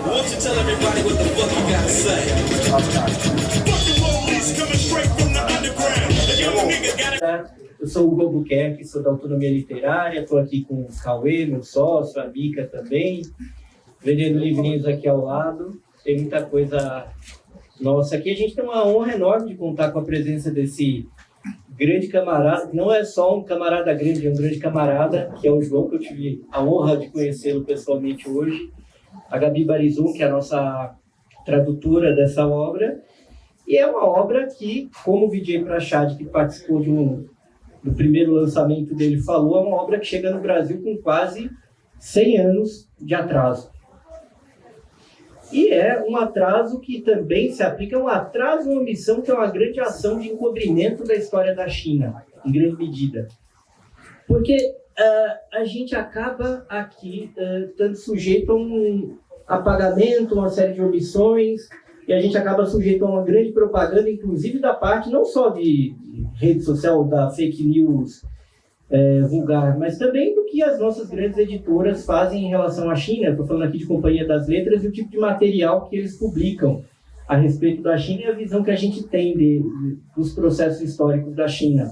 Won't you tell everybody what the fuck you gotta say? Fuck the police coming straight from the underground. The young nigga gotta... Eu sou o Hugo Albuquerque, sou da Autonomia Literária, estou aqui com o Cauê, meu sócio, a Mica também, vendendo livrinhos aqui ao lado. Tem muita coisa nossa aqui. A gente tem uma honra enorme de contar com a presença desse grande camarada, que não é só um camarada grande, é um grande camarada, que é o João, que eu tive a honra de conhecê-lo pessoalmente hoje. A Gabi Barizum, que é a nossa tradutora dessa obra. E é uma obra que, como o Vijay Prashad, que participou do primeiro lançamento dele, falou, é uma obra que chega no Brasil com quase 100 anos de atraso. E é um atraso que também se aplica, um atraso, uma omissão, que é uma grande ação de encobrimento da história da China, em grande medida. Porque a gente acaba aqui estando sujeito a um apagamento, uma série de omissões, e a gente acaba sujeito a uma grande propaganda, inclusive da parte não só de rede social, da fake news vulgar, mas também do que as nossas grandes editoras fazem em relação à China. Estou falando aqui de Companhia das Letras e o tipo de material que eles publicam a respeito da China e a visão que a gente tem dos processos históricos da China.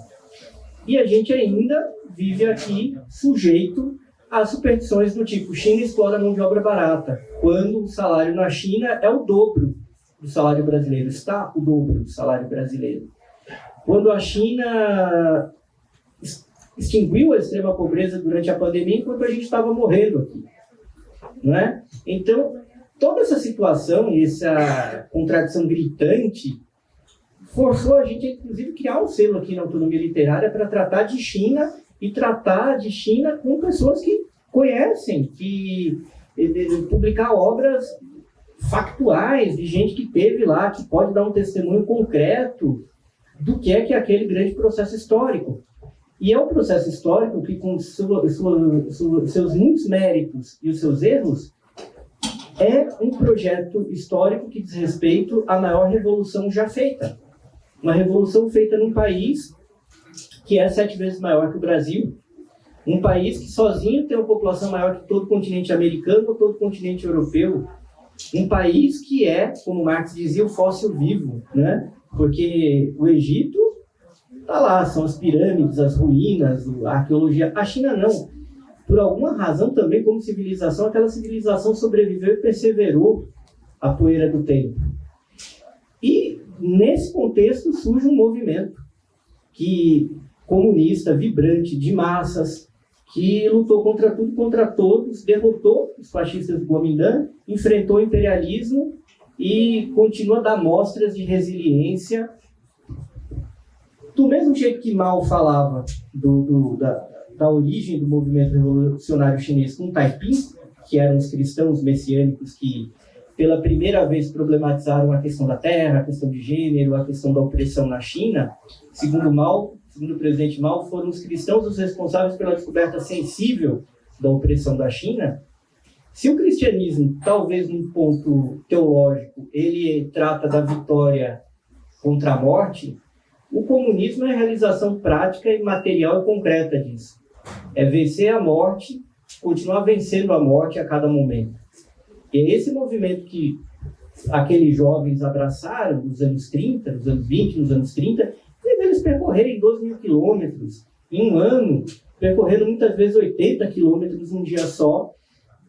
E a gente ainda vive aqui sujeito a superstições do tipo: China explora mão de obra barata, quando o salário na China é o dobro do salário brasileiro, está o dobro do salário brasileiro. Quando a China extinguiu a extrema pobreza durante a pandemia, enquanto a gente estava morrendo aqui, não é? Então, toda essa situação e essa contradição gritante forçou a gente a, inclusive, criar um selo aqui na Autonomia Literária para tratar de China e tratar de China com pessoas que conhecem, que publicar obras factuais de gente que esteve lá, que pode dar um testemunho concreto do que é aquele grande processo histórico. E é um processo histórico que, com seus muitos méritos e os seus erros, é um projeto histórico que diz respeito à maior revolução já feita. Uma revolução feita num país que é 7 vezes maior que o Brasil, um país que sozinho tem uma população maior que todo o continente americano ou todo o continente europeu, um país que é, como Marx dizia, o fóssil vivo, né? Porque o Egito está lá, são as pirâmides, as ruínas, a arqueologia. A China não. Por alguma razão também, como civilização, aquela civilização sobreviveu e perseverou a poeira do tempo. E nesse contexto surge um movimento comunista, vibrante, de massas, que lutou contra tudo e contra todos, derrotou os fascistas do Kuomintang, enfrentou o imperialismo e continua a dar mostras de resiliência. Do mesmo jeito que Mao falava da origem do movimento revolucionário chinês com Taiping, que eram os cristãos messiânicos que pela primeira vez problematizaram a questão da terra, a questão de gênero, a questão da opressão na China, segundo o presidente Mao, foram os cristãos os responsáveis pela descoberta sensível da opressão da China. Se o cristianismo, talvez num ponto teológico, ele trata da vitória contra a morte, o comunismo é a realização prática e material e concreta disso. É vencer a morte, continuar vencendo a morte a cada momento. E é esse movimento que aqueles jovens abraçaram nos anos 30, nos anos 20, nos anos 30, fez eles percorrerem 12 mil quilômetros em um ano, percorrendo muitas vezes 80 quilômetros num dia só,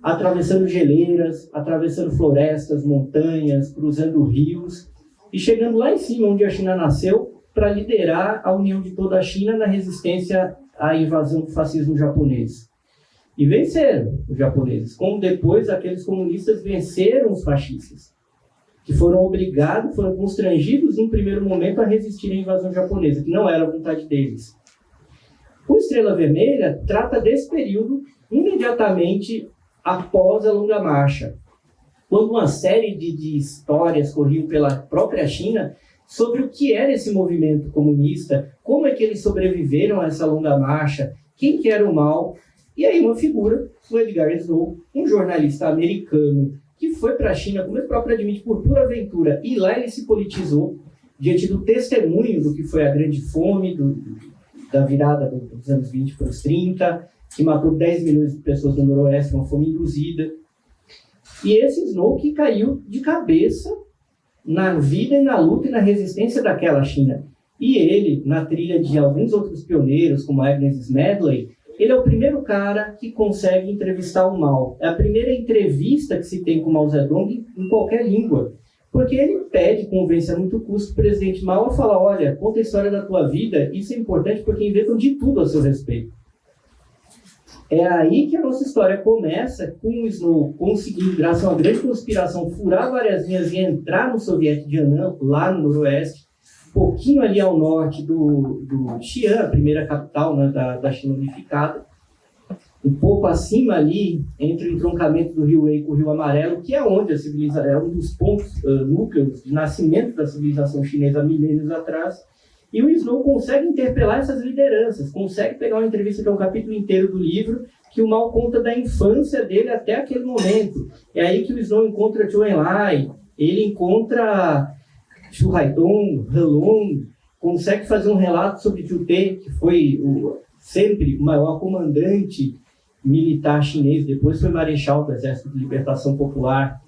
atravessando geleiras, atravessando florestas, montanhas, cruzando rios e chegando lá em cima, onde a China nasceu, para liderar a união de toda a China na resistência à invasão do fascismo japonês. E venceram os japoneses, como depois aqueles comunistas venceram os fascistas, que foram obrigados, foram constrangidos em primeiro momento a resistir à invasão japonesa, que não era a vontade deles. O Estrela Vermelha trata desse período imediatamente após a Longa Marcha, quando uma série de histórias corriam pela própria China sobre o que era esse movimento comunista, como é que eles sobreviveram a essa longa marcha, quem que era o Mao. E aí uma figura, o Edgar Snow, um jornalista americano, que foi para a China, como ele próprio admite, por pura aventura, e lá ele se politizou diante do testemunho do que foi a grande fome, da virada dos anos 20 para os 30, que matou 10 milhões de pessoas no Noroeste, uma fome induzida. E esse Snow que caiu de cabeça na vida e na luta e na resistência daquela China. E ele, na trilha de alguns outros pioneiros, como Agnes Smedley, ele é o primeiro cara que consegue entrevistar o Mao. É a primeira entrevista que se tem com Mao Zedong em qualquer língua. Porque ele pede, convence a muito custo, o presidente Mao a falar, olha, conta a história da tua vida, isso é importante porque inventam de tudo a seu respeito. É aí que a nossa história começa, com o Snow conseguindo, graças a uma grande conspiração, furar várias linhas e entrar no Soviético de Annan, lá no noroeste, pouquinho ali ao norte do Xi'an, a primeira capital, né, da China unificada, um pouco acima ali, entre o entroncamento do rio Wei com o rio Amarelo, que é onde a civilização, é um dos pontos núcleos de nascimento da civilização chinesa há milênios atrás. E o Snow consegue interpelar essas lideranças, consegue pegar uma entrevista que é um capítulo inteiro do livro, que o Mao conta da infância dele até aquele momento. É aí que o Snow encontra Zhou Enlai, ele encontra Xu Haidong, He Long, consegue fazer um relato sobre Zhu Te, que foi sempre o maior comandante militar chinês, depois foi marechal do Exército de Libertação Popular.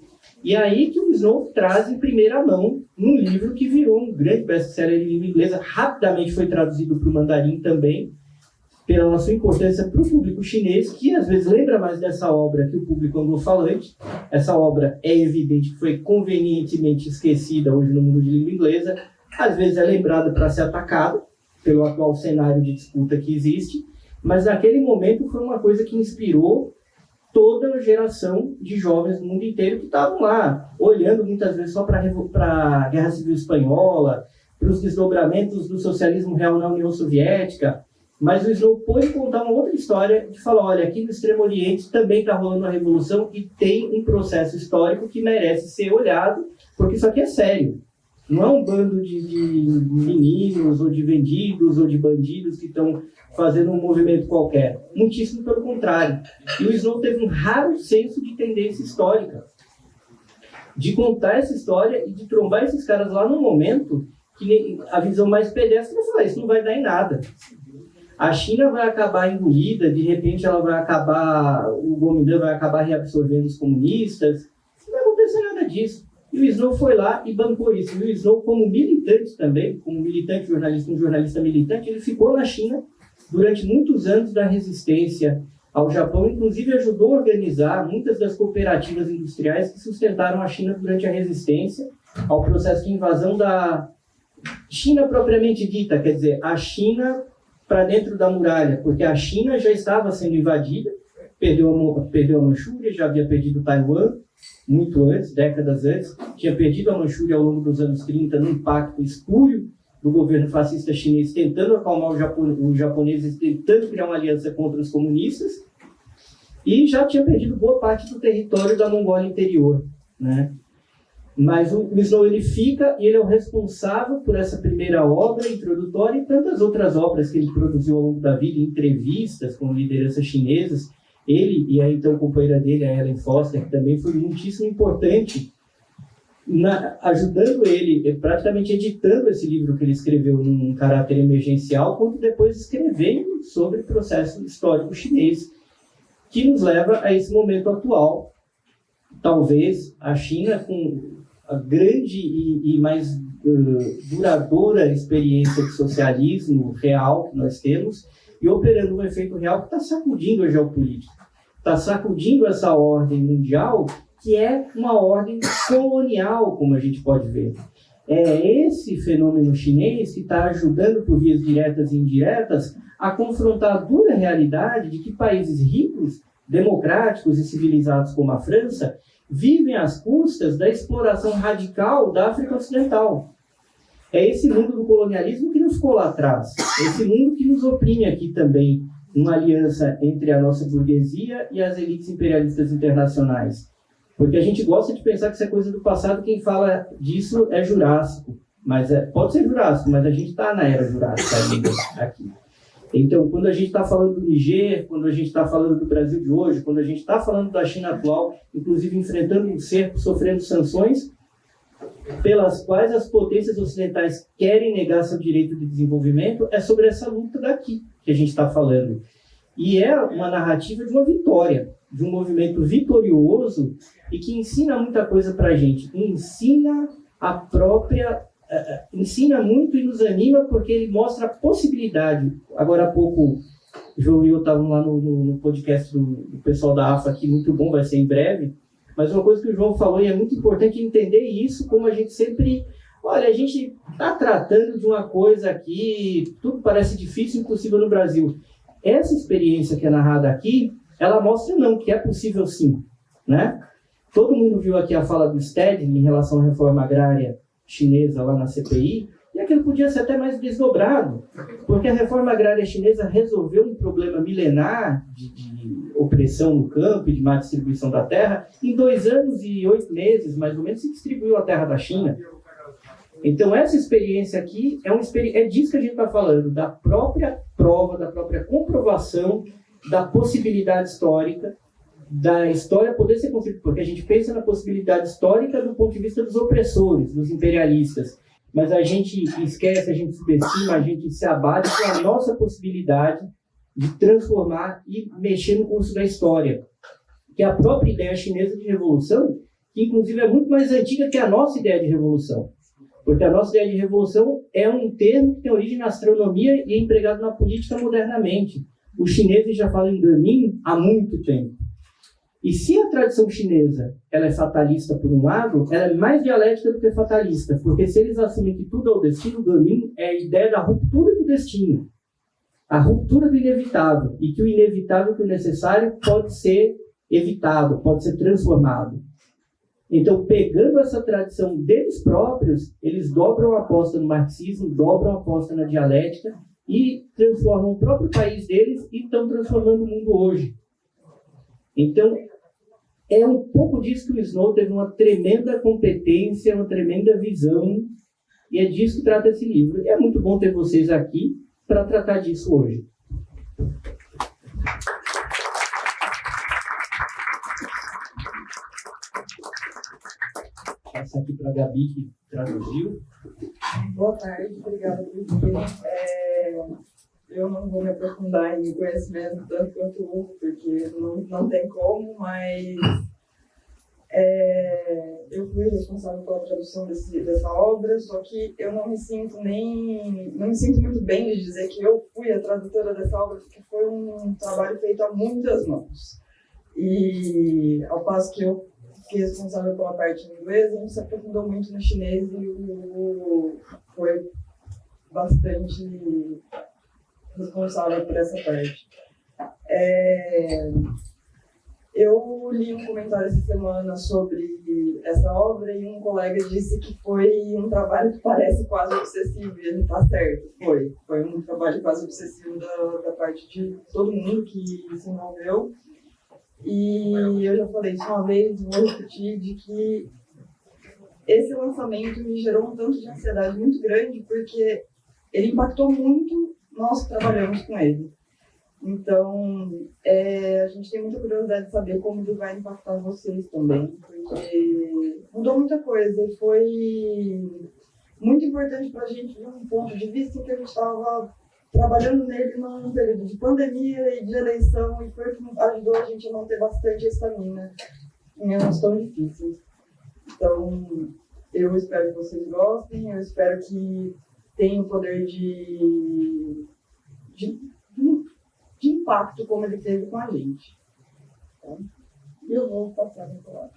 E aí que o Snow traz em primeira mão num livro que virou um grande best-seller em língua inglesa, rapidamente foi traduzido para o mandarim também, pela sua importância para o público chinês, que às vezes lembra mais dessa obra que o público anglofalante. Essa obra é evidente que foi convenientemente esquecida hoje no mundo de língua inglesa, às vezes é lembrada para ser atacada pelo atual cenário de disputa que existe, mas naquele momento foi uma coisa que inspirou toda a geração de jovens do mundo inteiro que estavam lá, olhando muitas vezes só para a Guerra Civil Espanhola, para os desdobramentos do socialismo real na União Soviética, mas o Snow pôde contar uma outra história de falar, olha, aqui no Extremo Oriente também está rolando uma revolução e tem um processo histórico que merece ser olhado, porque isso aqui é sério. Não é um bando de meninos, ou de vendidos, ou de bandidos que estão fazendo um movimento qualquer. Muitíssimo pelo contrário. E o Snow teve um raro senso de tendência histórica, de contar essa história e de trombar esses caras lá num momento que a visão mais pedestre vai falar, isso não vai dar em nada. A China vai acabar engolida, de repente ela vai acabar, o Kuomintang vai acabar reabsorvendo os comunistas. Não vai acontecer nada disso. E o Snow foi lá e bancou isso. E o Snow, como militante também, como militante jornalista, um jornalista militante, ele ficou na China durante muitos anos da resistência ao Japão, inclusive ajudou a organizar muitas das cooperativas industriais que sustentaram a China durante a resistência ao processo de invasão da China propriamente dita, quer dizer, a China para dentro da muralha, porque a China já estava sendo invadida, perdeu a Manchúria, já havia perdido Taiwan, muito antes, décadas antes, tinha perdido a Manchúria ao longo dos anos 30 num pacto espúrio do governo fascista chinês, tentando acalmar os japoneses, tentando criar uma aliança contra os comunistas, e já tinha perdido boa parte do território da Mongólia interior, né? Mas o Snow, ele fica e ele é o responsável por essa primeira obra introdutória e tantas outras obras que ele produziu ao longo da vida, entrevistas com lideranças chinesas. Ele e a então companheira dele, a Ellen Foster, que também foi muitíssimo importante, ajudando ele, praticamente editando esse livro que ele escreveu num caráter emergencial, quanto depois escrevendo sobre o processo histórico chinês, que nos leva a esse momento atual. Talvez a China, com a grande e mais duradoura experiência de socialismo real que nós temos, e operando um efeito real que está sacudindo a geopolítica, está sacudindo essa ordem mundial, que é uma ordem colonial, como a gente pode ver. É esse fenômeno chinês que está ajudando, por vias diretas e indiretas, a confrontar a dura realidade de que países ricos, democráticos e civilizados como a França vivem às custas da exploração radical da África Ocidental. É esse mundo do colonialismo que não ficou lá atrás. É esse mundo que nos oprime aqui também, uma aliança entre a nossa burguesia e as elites imperialistas internacionais. Porque a gente gosta de pensar que isso é coisa do passado, quem fala disso é Jurássico. Mas pode ser Jurássico, mas a gente está na era Jurássica ainda aqui. Então, quando a gente está falando do Niger, quando a gente está falando do Brasil de hoje, quando a gente está falando da China atual, inclusive enfrentando um cerco, sofrendo sanções, pelas quais as potências ocidentais querem negar seu direito de desenvolvimento, é sobre essa luta daqui que a gente está falando. E é uma narrativa de uma vitória. de um movimento vitorioso e que ensina muita coisa para a gente. Ensina muito e nos anima porque ele mostra a possibilidade. Agora há pouco, o João e eu estavam lá no podcast do pessoal da AFA aqui, muito bom, vai ser em breve. Mas uma coisa que o João falou, e é muito importante entender isso, como a gente sempre... Olha, a gente está tratando de uma coisa aqui, tudo parece difícil, impossível no Brasil. Essa experiência que é narrada aqui, ela mostra não, que é possível sim, né? Todo mundo viu aqui a fala do Stedley em relação à reforma agrária chinesa lá na CPI, e aquilo podia ser até mais desdobrado, porque a reforma agrária chinesa resolveu um problema milenar de opressão no campo e de má distribuição da terra. Em 2 anos e 8 meses, mais ou menos, se distribuiu a terra da China. Então, essa experiência aqui é disso que a gente está falando, da própria prova, da própria comprovação da possibilidade histórica, da história poder ser construída, porque a gente pensa na possibilidade histórica do ponto de vista dos opressores, dos imperialistas, mas a gente esquece, a gente subestima, a gente se abate com a nossa possibilidade de transformar e mexer no curso da história, que é a própria ideia chinesa de revolução, que inclusive é muito mais antiga que a nossa ideia de revolução. Porque a nossa ideia de revolução é um termo que tem origem na astronomia e é empregado na política modernamente. Os chineses já falam em Gamin há muito tempo. E se a tradição chinesa ela é fatalista por um lado, ela é mais dialética do que fatalista. Porque se eles assumem que tudo é o destino, Gamin é a ideia da ruptura do destino. A ruptura do inevitável. E que o inevitável, que o necessário, pode ser evitado, pode ser transformado. Então, pegando essa tradição deles próprios, eles dobram a aposta no marxismo, dobram a aposta na dialética e transformam o próprio país deles e estão transformando o mundo hoje. Então, é um pouco disso que o Snow teve uma tremenda competência, uma tremenda visão, e é disso que trata esse livro. E é muito bom ter vocês aqui para tratar disso hoje. Essa aqui para a Gabi, que traduziu. Boa tarde, obrigada por vir. Eu não vou me aprofundar em conhecimento tanto quanto o Hugo, porque não tem como, mas eu fui responsável pela tradução dessa obra, só que eu não me sinto muito bem de dizer que eu fui a tradutora dessa obra, porque foi um trabalho feito a muitas mãos. E ao passo que eu fiquei responsável pela parte em inglês, a gente se aprofundou muito no chinês e foi bastante responsável por essa parte. Eu li um comentário essa semana sobre essa obra e um colega disse que foi um trabalho que parece quase obsessivo, e ele está certo, foi um trabalho quase obsessivo da parte de todo mundo que se envolveu. E eu já falei isso uma vez, vou repetir, de que esse lançamento me gerou um tanto de ansiedade muito grande, porque ele impactou muito nós que trabalhamos com ele. Então, a gente tem muita curiosidade de saber como ele vai impactar vocês também, porque mudou muita coisa e foi muito importante para a gente de um ponto de vista que a gente estava trabalhando nele num período de pandemia e de eleição, e foi o que ajudou a gente a manter bastante estamina em anos tão difíceis. Então, eu espero que vocês gostem, eu espero que tenha o poder de impacto como ele teve com a gente. Tá? E eu vou passar a palavra.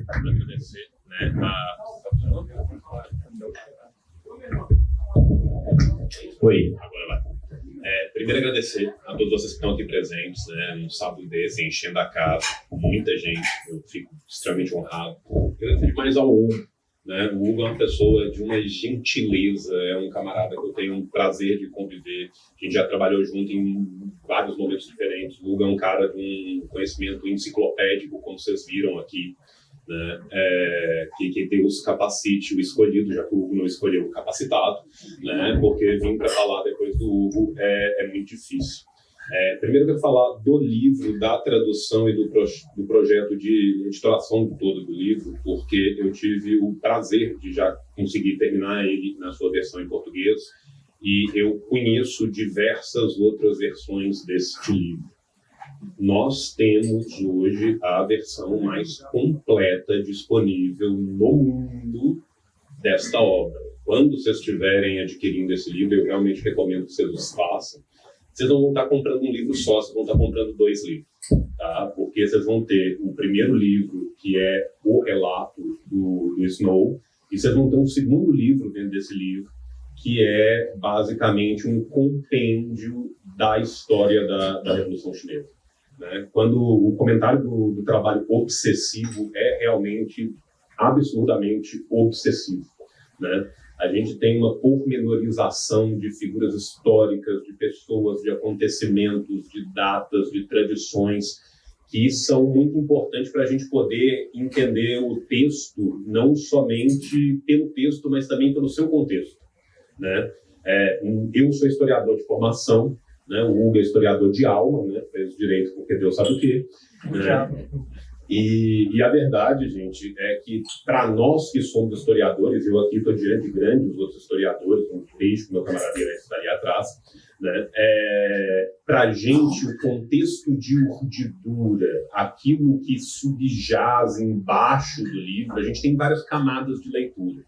Para agradecer, né, Oi, agora vai. Primeiro agradecer a todos vocês que estão aqui presentes, né, num sábado desse, enchendo a casa, muita gente, eu fico extremamente honrado. Agradecer demais ao Hugo, né, o Hugo é uma pessoa de uma gentileza, é um camarada que eu tenho um prazer de conviver, a gente já trabalhou junto em vários momentos diferentes, o Hugo é um cara de um conhecimento enciclopédico, como vocês viram aqui, né, que Deus capacite o escolhido, já que o Hugo não escolheu o capacitado, né, porque vir para falar depois do Hugo é muito difícil. Primeiro eu quero falar do livro, da tradução e do projeto de editoração todo do livro, porque eu tive o prazer de já conseguir terminar ele na sua versão em português, e eu conheço diversas outras versões deste livro. Nós temos hoje a versão mais completa disponível no mundo desta obra. Quando vocês estiverem adquirindo esse livro, eu realmente recomendo que vocês os façam. Vocês não vão estar comprando um livro só, vocês vão estar comprando 2 livros, tá? Porque vocês vão ter o primeiro livro, que é o relato do Snow, e vocês vão ter um segundo livro dentro desse livro, que é basicamente um compêndio da história da Revolução Chinesa, né? Quando o comentário do trabalho obsessivo é realmente absurdamente obsessivo, né? A gente tem uma pormenorização de figuras históricas, de pessoas, de acontecimentos, de datas, de tradições, que são muito importantes para a gente poder entender o texto, não somente pelo texto, mas também pelo seu contexto, né? Eu sou historiador de formação, né? O Hugo é historiador de alma, né? Fez direito porque Deus sabe o quê, né? E a verdade, gente, é que para nós que somos historiadores, eu aqui estou diante de grandes outros historiadores, como o Peixe, meu camarada está ali atrás, né? Para a gente, o contexto de urdidura, aquilo que subjaz embaixo do livro, a gente tem várias camadas de leitura,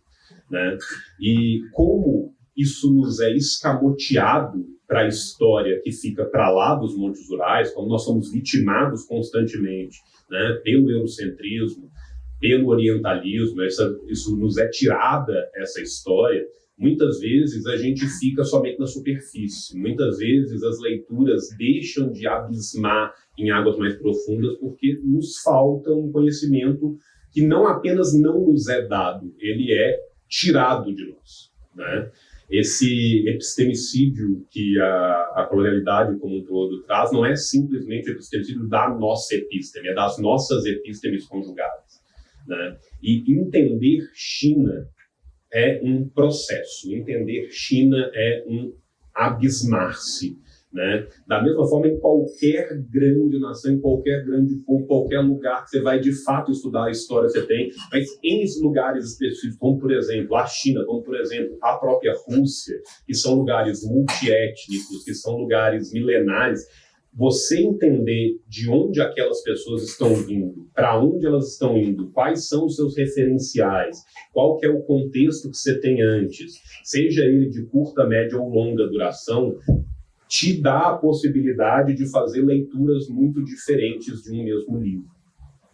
né? E como isso nos é escamoteado para a história que fica para lá dos Montes Urais, como nós somos vitimados constantemente, né, pelo eurocentrismo, pelo orientalismo, isso nos é tirada, essa história. Muitas vezes a gente fica somente na superfície, muitas vezes as leituras deixam de abismar em águas mais profundas porque nos falta um conhecimento que não apenas não nos é dado, ele é tirado de nós, né? Esse epistemicídio que a colonialidade como um todo traz não é simplesmente o epistemicídio da nossa episteme, é das nossas epistemes conjugadas, né? E entender China é um processo, entender China é um abismar-se, né? Da mesma forma, em qualquer grande nação, em qualquer grande povo, qualquer lugar que você vai de fato estudar a história, você tem, mas em lugares específicos, como por exemplo a China, como por exemplo a própria Rússia, que são lugares multiétnicos, que são lugares milenares, você entender de onde aquelas pessoas estão vindo, para onde elas estão indo, quais são os seus referenciais, qual que é o contexto que você tem antes, seja ele de curta, média ou longa duração, te dá a possibilidade de fazer leituras muito diferentes de um mesmo livro,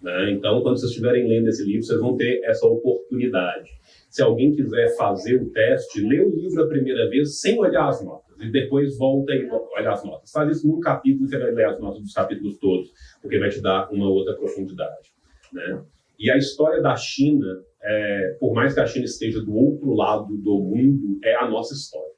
né? Então, quando vocês estiverem lendo esse livro, vocês vão ter essa oportunidade. Se alguém quiser fazer o teste, lê o livro a primeira vez sem olhar as notas, e depois volta e olha as notas. Faz isso num capítulo e você vai ler as notas dos capítulos todos, porque vai te dar uma outra profundidade, né? E a história da China, por mais que a China esteja do outro lado do mundo, é a nossa história.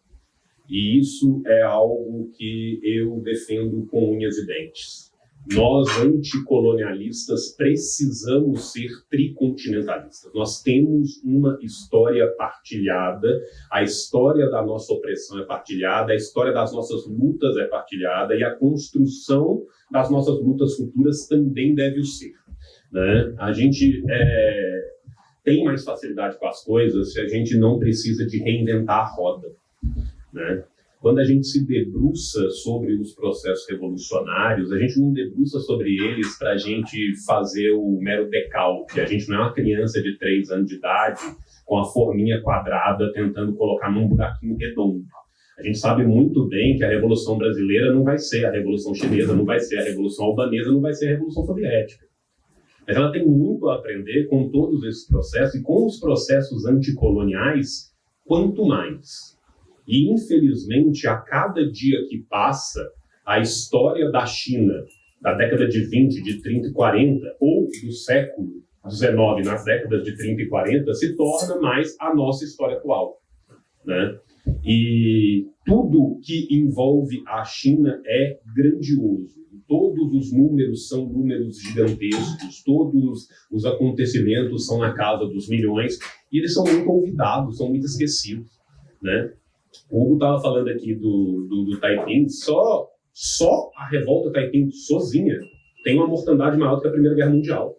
E isso é algo que eu defendo com unhas e dentes. Nós, anticolonialistas, precisamos ser tricontinentalistas. Nós temos uma história partilhada, a história da nossa opressão é partilhada, a história das nossas lutas é partilhada e a construção das nossas lutas futuras também deve o ser, né? A gente tem mais facilidade com as coisas se a gente não precisa de reinventar a roda, né? Quando a gente se debruça sobre os processos revolucionários, a gente não debruça sobre eles para a gente fazer o mero decalque. A gente não é uma criança de 3 anos de idade com a forminha quadrada tentando colocar num buraquinho redondo. A gente sabe muito bem que a Revolução Brasileira não vai ser a Revolução Chinesa, não vai ser a Revolução Albanesa, não vai ser a Revolução Soviética. Mas ela tem muito a aprender com todos esses processos e com os processos anticoloniais, quanto mais. E, infelizmente, a cada dia que passa, a história da China, da década de 20, de 30 e 40, ou do século XIX, nas décadas de 30 e 40, se torna mais a nossa história atual, né? E tudo que envolve a China é grandioso. Todos os números são números gigantescos, todos os acontecimentos são na casa dos milhões, e eles são muito olvidados, são muito esquecidos, né? O Hugo estava falando aqui do Taiping, só a revolta Taiping sozinha tem uma mortandade maior do que a Primeira Guerra Mundial.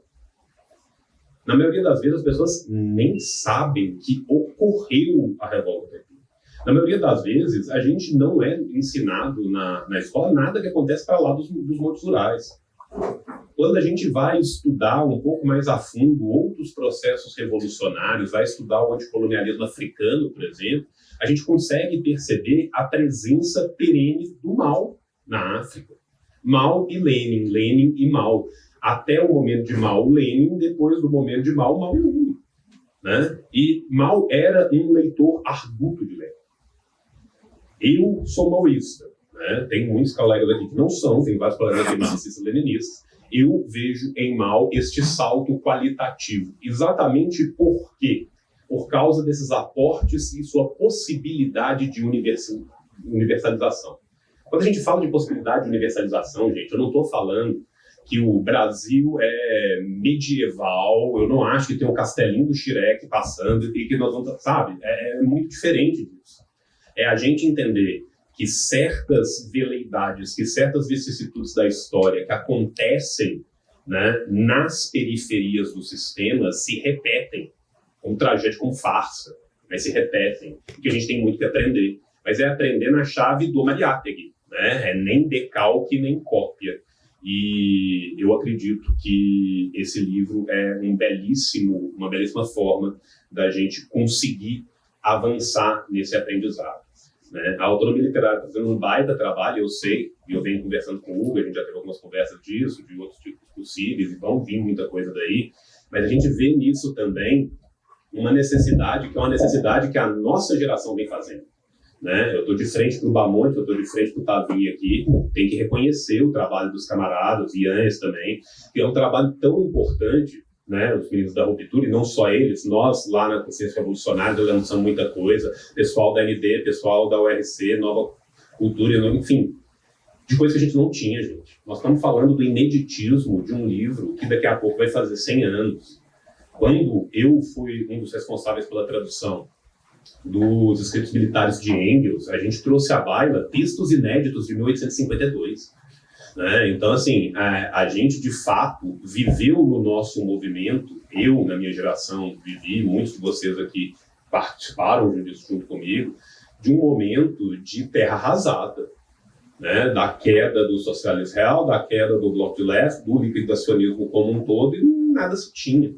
Na maioria das vezes as pessoas nem sabem que ocorreu a revolta Taiping. Na maioria das vezes, a gente não é ensinado na escola nada que acontece para lá dos montes rurais. Quando a gente vai estudar um pouco mais a fundo outros processos revolucionários, vai estudar o anticolonialismo africano, por exemplo, a gente consegue perceber a presença perene do Mao na África. Mao e Lenin, Lenin e Mao. Até o momento de Mao, Lenin, depois do momento de Mao, Mao e Lenin. Né? E Mao era um leitor arguto de Lenin. Eu sou maoísta, né? Tem muitos colegas aqui que não são, tem vários colegas aqui marxistas-leninistas. Eu vejo em Mao este salto qualitativo. Exatamente por quê? Por causa desses aportes e sua possibilidade de universalização. Quando a gente fala de possibilidade de universalização, gente, eu não estou falando que o Brasil é medieval, eu não acho que tem um castelinho do Shrek passando e que nós vamos, sabe? É muito diferente disso. É a gente entender que certas veleidades, que certas vicissitudes da história que acontecem, né, nas periferias do sistema se repetem, como tragédia, como farsa, mas se repetem, que a gente tem muito que aprender. Mas é aprender na chave do Mariátegui, né? É nem decalque, nem cópia. E eu acredito que esse livro é uma belíssima forma da gente conseguir avançar nesse aprendizado. Né? A autonomia literária está fazendo um baita trabalho, eu sei, e eu venho conversando com o Hugo, a gente já teve algumas conversas disso, de outros tipos possíveis, e vão vir muita coisa daí, mas a gente vê nisso também uma necessidade, que é uma necessidade que a nossa geração vem fazendo. Né? Eu estou de frente para o Bamonte, eu estou de frente para o Tavi aqui, tem que reconhecer o trabalho dos camaradas, Ianes também, que é um trabalho tão importante, né? Os meninos da Ruptura, e não só eles, nós lá na Consciência Revolucionária lançamos muita coisa, pessoal da ND, pessoal da URC, Nova Cultura, enfim, de coisa que a gente não tinha, gente. Nós estamos falando do ineditismo de um livro que daqui a pouco vai fazer 100 anos. Quando eu fui um dos responsáveis pela tradução dos escritos militares de Engels, a gente trouxe à baila textos inéditos de 1852. Né? Então, assim, a gente, de fato, viveu no nosso movimento, eu, na minha geração, vivi, muitos de vocês aqui participaram disso junto comigo, de um momento de terra arrasada, né? Da queda do socialismo real, da queda do bloco de leste, do liquidacionismo como um todo, e nada se tinha.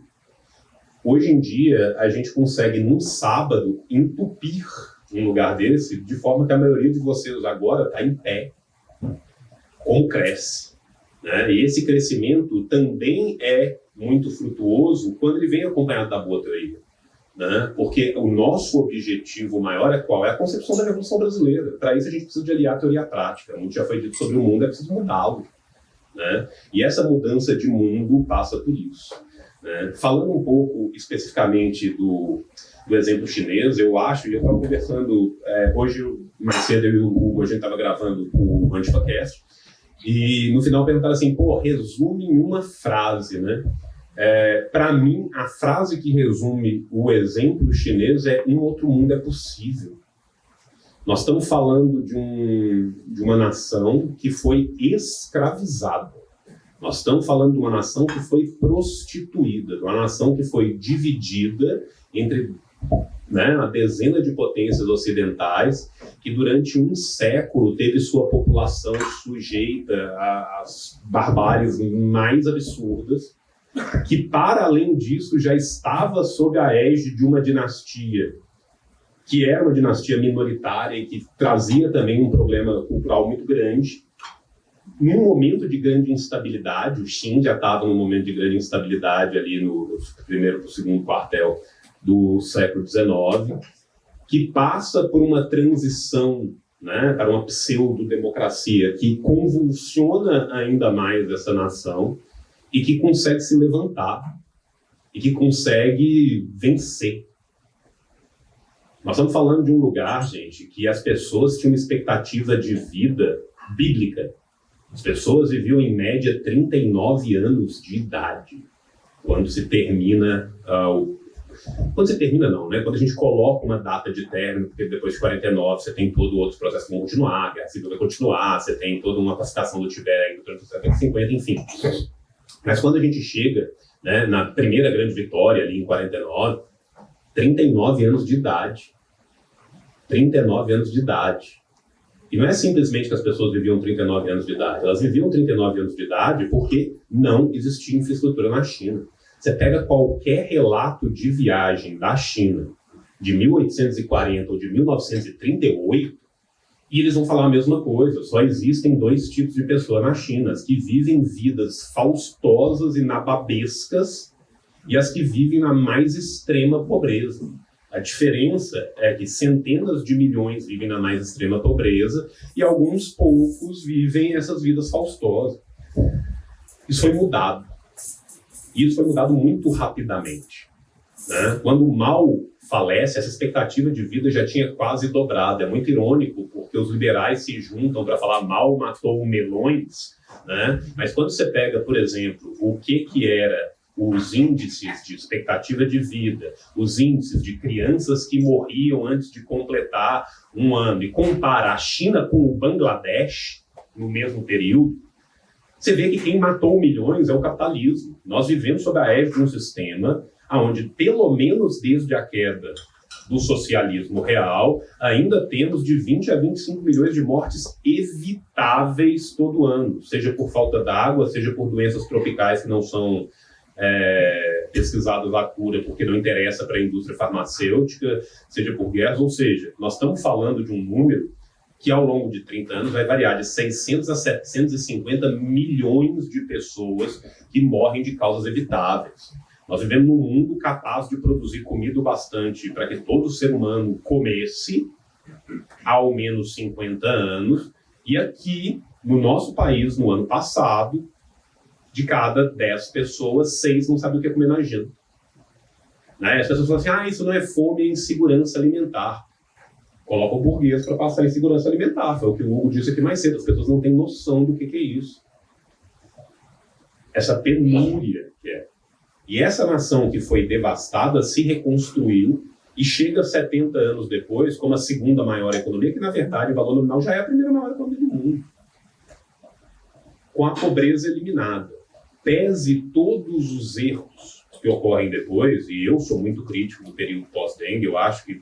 Hoje em dia, a gente consegue, num sábado, entupir um lugar desse, de forma que a maioria de vocês agora está em pé, como cresce. Né? E esse crescimento também é muito frutuoso quando ele vem acompanhado da boa traíra. Né? Porque o nosso objetivo maior é qual? É a concepção da Revolução Brasileira. Para isso, a gente precisa de aliar a teoria prática. Muito já foi dito sobre o mundo, é preciso mudá-lo. Né? E essa mudança de mundo passa por isso. Né? Falando um pouco especificamente do exemplo chinês, eu acho, e eu estava conversando, hoje, mais cedo, eu e o Hugo, a gente estava gravando o AntifaCast, e no final perguntaram assim, resume em uma frase, né? Para mim, a frase que resume o exemplo chinês é: um outro mundo é possível. Nós estamos falando de uma nação que foi escravizada. Nós estamos falando de uma nação que foi prostituída, de uma nação que foi dividida entre, né, uma dezena de potências ocidentais, que durante um século teve sua população sujeita às barbáries mais absurdas, que, para além disso, já estava sob a égide de uma dinastia, que era uma dinastia minoritária e que trazia também um problema cultural muito grande. Num momento de grande instabilidade, o Qin já estava num momento de grande instabilidade ali no primeiro para o segundo quartel do século XIX, que passa por uma transição, né, para uma pseudo-democracia que convulsiona ainda mais essa nação e que consegue se levantar e que consegue vencer. Nós estamos falando de um lugar, gente, que as pessoas tinham uma expectativa de vida bíblica. As pessoas viviam, em média, 39 anos de idade quando se termina quando se termina, não, né? Quando a gente coloca uma data de término, porque depois de 49 você tem todo outro processo que vai continuar, a Guerra Civil vai continuar, você tem toda uma pacificação do Tibete durante os 70 e 50, enfim. Mas quando a gente chega, né, na primeira grande vitória, ali em 49, 39 anos de idade. 39 anos de idade. E não é simplesmente que as pessoas viviam 39 anos de idade. Elas viviam 39 anos de idade porque não existia infraestrutura na China. Você pega qualquer relato de viagem da China de 1840 ou de 1938 e eles vão falar a mesma coisa. Só existem 2 tipos de pessoas na China: as que vivem vidas faustosas e nababescas e as que vivem na mais extrema pobreza. A diferença é que centenas de milhões vivem na mais extrema pobreza e alguns poucos vivem essas vidas faustosas. Isso foi mudado. E isso foi mudado muito rapidamente, né? Quando o Mao falece, essa expectativa de vida já tinha quase dobrado. É muito irônico, porque os liberais se juntam para falar Mao matou melões, né? Mas quando você pega, por exemplo, o que era os índices de expectativa de vida, os índices de crianças que morriam antes de completar 1 ano, e compara a China com o Bangladesh no mesmo período, você vê que quem matou milhões é o capitalismo. Nós vivemos sob a égide de um sistema onde, pelo menos desde a queda do socialismo real, ainda temos de 20 a 25 milhões de mortes evitáveis todo ano, seja por falta d'água, seja por doenças tropicais que não são pesquisadas a cura porque não interessa para a indústria farmacêutica, seja por guerras, ou seja, nós estamos falando de um número que ao longo de 30 anos vai variar de 600 a 750 milhões de pessoas que morrem de causas evitáveis. Nós vivemos num mundo capaz de produzir comida o bastante para que todo ser humano comesse há ao menos 50 anos, e aqui, no nosso país, no ano passado, de cada 10 pessoas, 6 não sabem o que é comer na janta. Né? As pessoas falam assim, isso não é fome, é insegurança alimentar. Coloca o burguês para passar insegurança alimentar. Foi o que o Hugo disse aqui mais cedo. As pessoas não têm noção do que é isso. Essa penúria que é. E essa nação que foi devastada se reconstruiu e chega 70 anos depois como a segunda maior economia, que na verdade, o valor nominal já é a primeira maior economia do mundo. Com a pobreza eliminada. Pese todos os erros que ocorrem depois, e eu sou muito crítico do período pós-dengue, eu acho que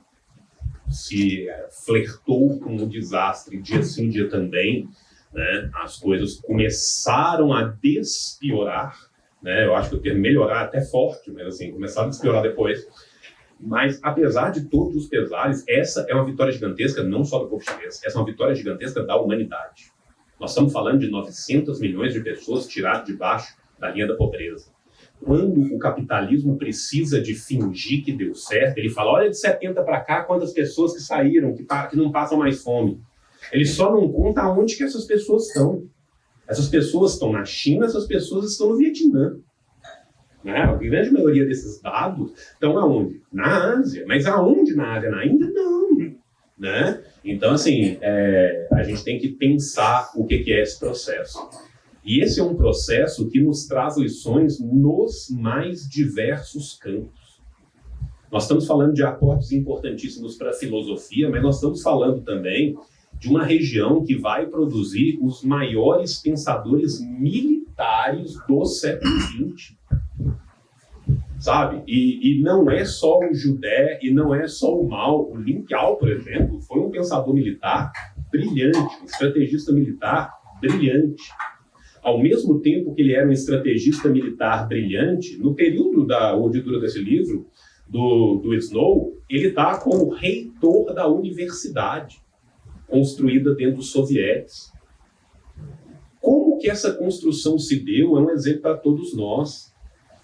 se flertou com o desastre dia sim, dia também, né? As coisas começaram a despiorar, né? Eu acho que o termo melhorar é até forte, mas assim, começaram a despiorar depois. Mas, apesar de todos os pesares, essa é uma vitória gigantesca, não só do povo chinês, essa é uma vitória gigantesca da humanidade. Nós estamos falando de 900 milhões de pessoas tiradas de baixo da linha da pobreza. Quando o capitalismo precisa de fingir que deu certo, ele fala, olha de 70 para cá quantas pessoas que saíram, que não passam mais fome. Ele só não conta aonde que essas pessoas estão. Essas pessoas estão na China, essas pessoas estão no Vietnã. Né? A grande maioria desses dados estão aonde? Na Ásia. Mas aonde na Ásia? Na Índia? Não. Né? Então, assim, a gente tem que pensar o que é esse processo. E esse é um processo que nos traz lições nos mais diversos campos. Nós estamos falando de aportes importantíssimos para a filosofia, mas nós estamos falando também de uma região que vai produzir os maiores pensadores militares do século XX. Sabe? E não é só o Judé, e não é só o Mao. O Lin Biao, por exemplo, foi um pensador militar brilhante, um estrategista militar brilhante. Ao mesmo tempo que ele era um estrategista militar brilhante, no período da editora desse livro, do Snow, ele está como reitor da universidade, construída dentro dos sovietes. Como que essa construção se deu é um exemplo para todos nós.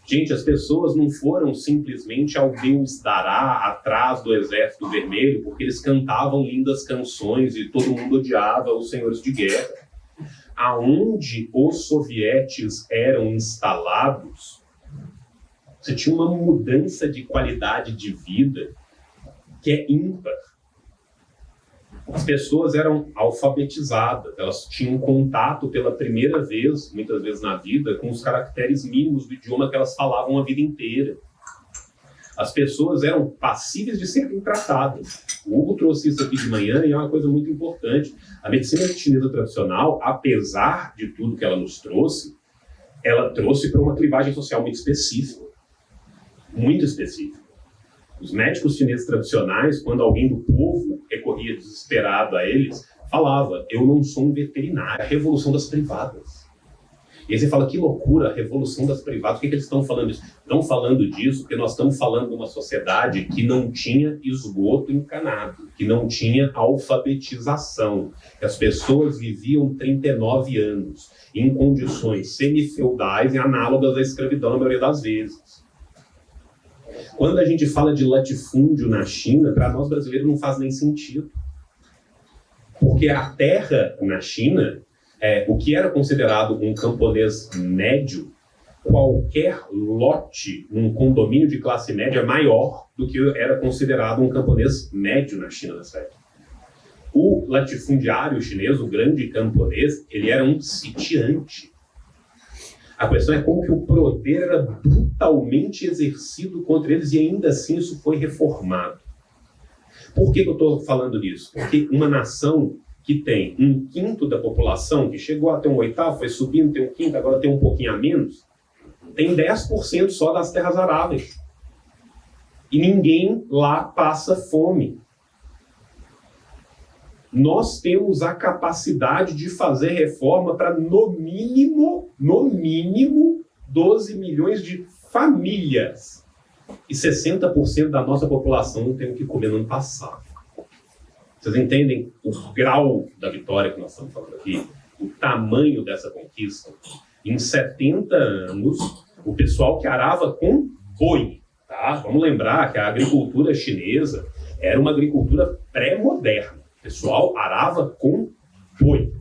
Gente, as pessoas não foram simplesmente ao Deus dará atrás do Exército Vermelho porque eles cantavam lindas canções e todo mundo odiava os senhores de guerra. Aonde os sovietes eram instalados, você tinha uma mudança de qualidade de vida que é ímpar. As pessoas eram alfabetizadas, elas tinham contato pela primeira vez, muitas vezes na vida, com os caracteres mínimos do idioma que elas falavam a vida inteira. As pessoas eram passíveis de serem tratadas. O Hugo trouxe isso aqui de manhã e é uma coisa muito importante. A medicina chinesa tradicional, apesar de tudo que ela nos trouxe, ela trouxe para uma clivagem social muito específica. Muito específica. Os médicos chineses tradicionais, quando alguém do povo recorria desesperado a eles, falava, eu não sou um veterinário, é a revolução das privadas. E aí você fala, que loucura, a revolução das privadas, por que eles estão falando isso? Estão falando disso porque nós estamos falando de uma sociedade que não tinha esgoto encanado, que não tinha alfabetização, que as pessoas viviam 39 anos em condições semifeudais e análogas à escravidão na maioria das vezes. Quando a gente fala de latifúndio na China, para nós brasileiros não faz nem sentido. Porque a terra na China, o que era considerado um camponês médio, qualquer lote num condomínio de classe média é maior do que era considerado um camponês médio na China nessa época. O latifundiário chinês, o grande camponês, ele era um sitiante. A questão é como que o poder era brutalmente exercido contra eles e ainda assim isso foi reformado. Por que eu estou falando disso? Porque uma nação que tem 1/5 da população, que chegou a ter 1/8, foi subindo, tem 1/5, agora tem um pouquinho a menos, tem 10% só das terras aráveis. E ninguém lá passa fome. Nós temos a capacidade de fazer reforma para, no mínimo, 12 milhões de famílias. E 60% da nossa população não tem o que comer no ano passado. Vocês entendem o grau da vitória que nós estamos falando aqui? O tamanho dessa conquista? Em 70 anos, o pessoal que arava com boi, tá? Vamos lembrar que a agricultura chinesa era uma agricultura pré-moderna. O pessoal arava com boi.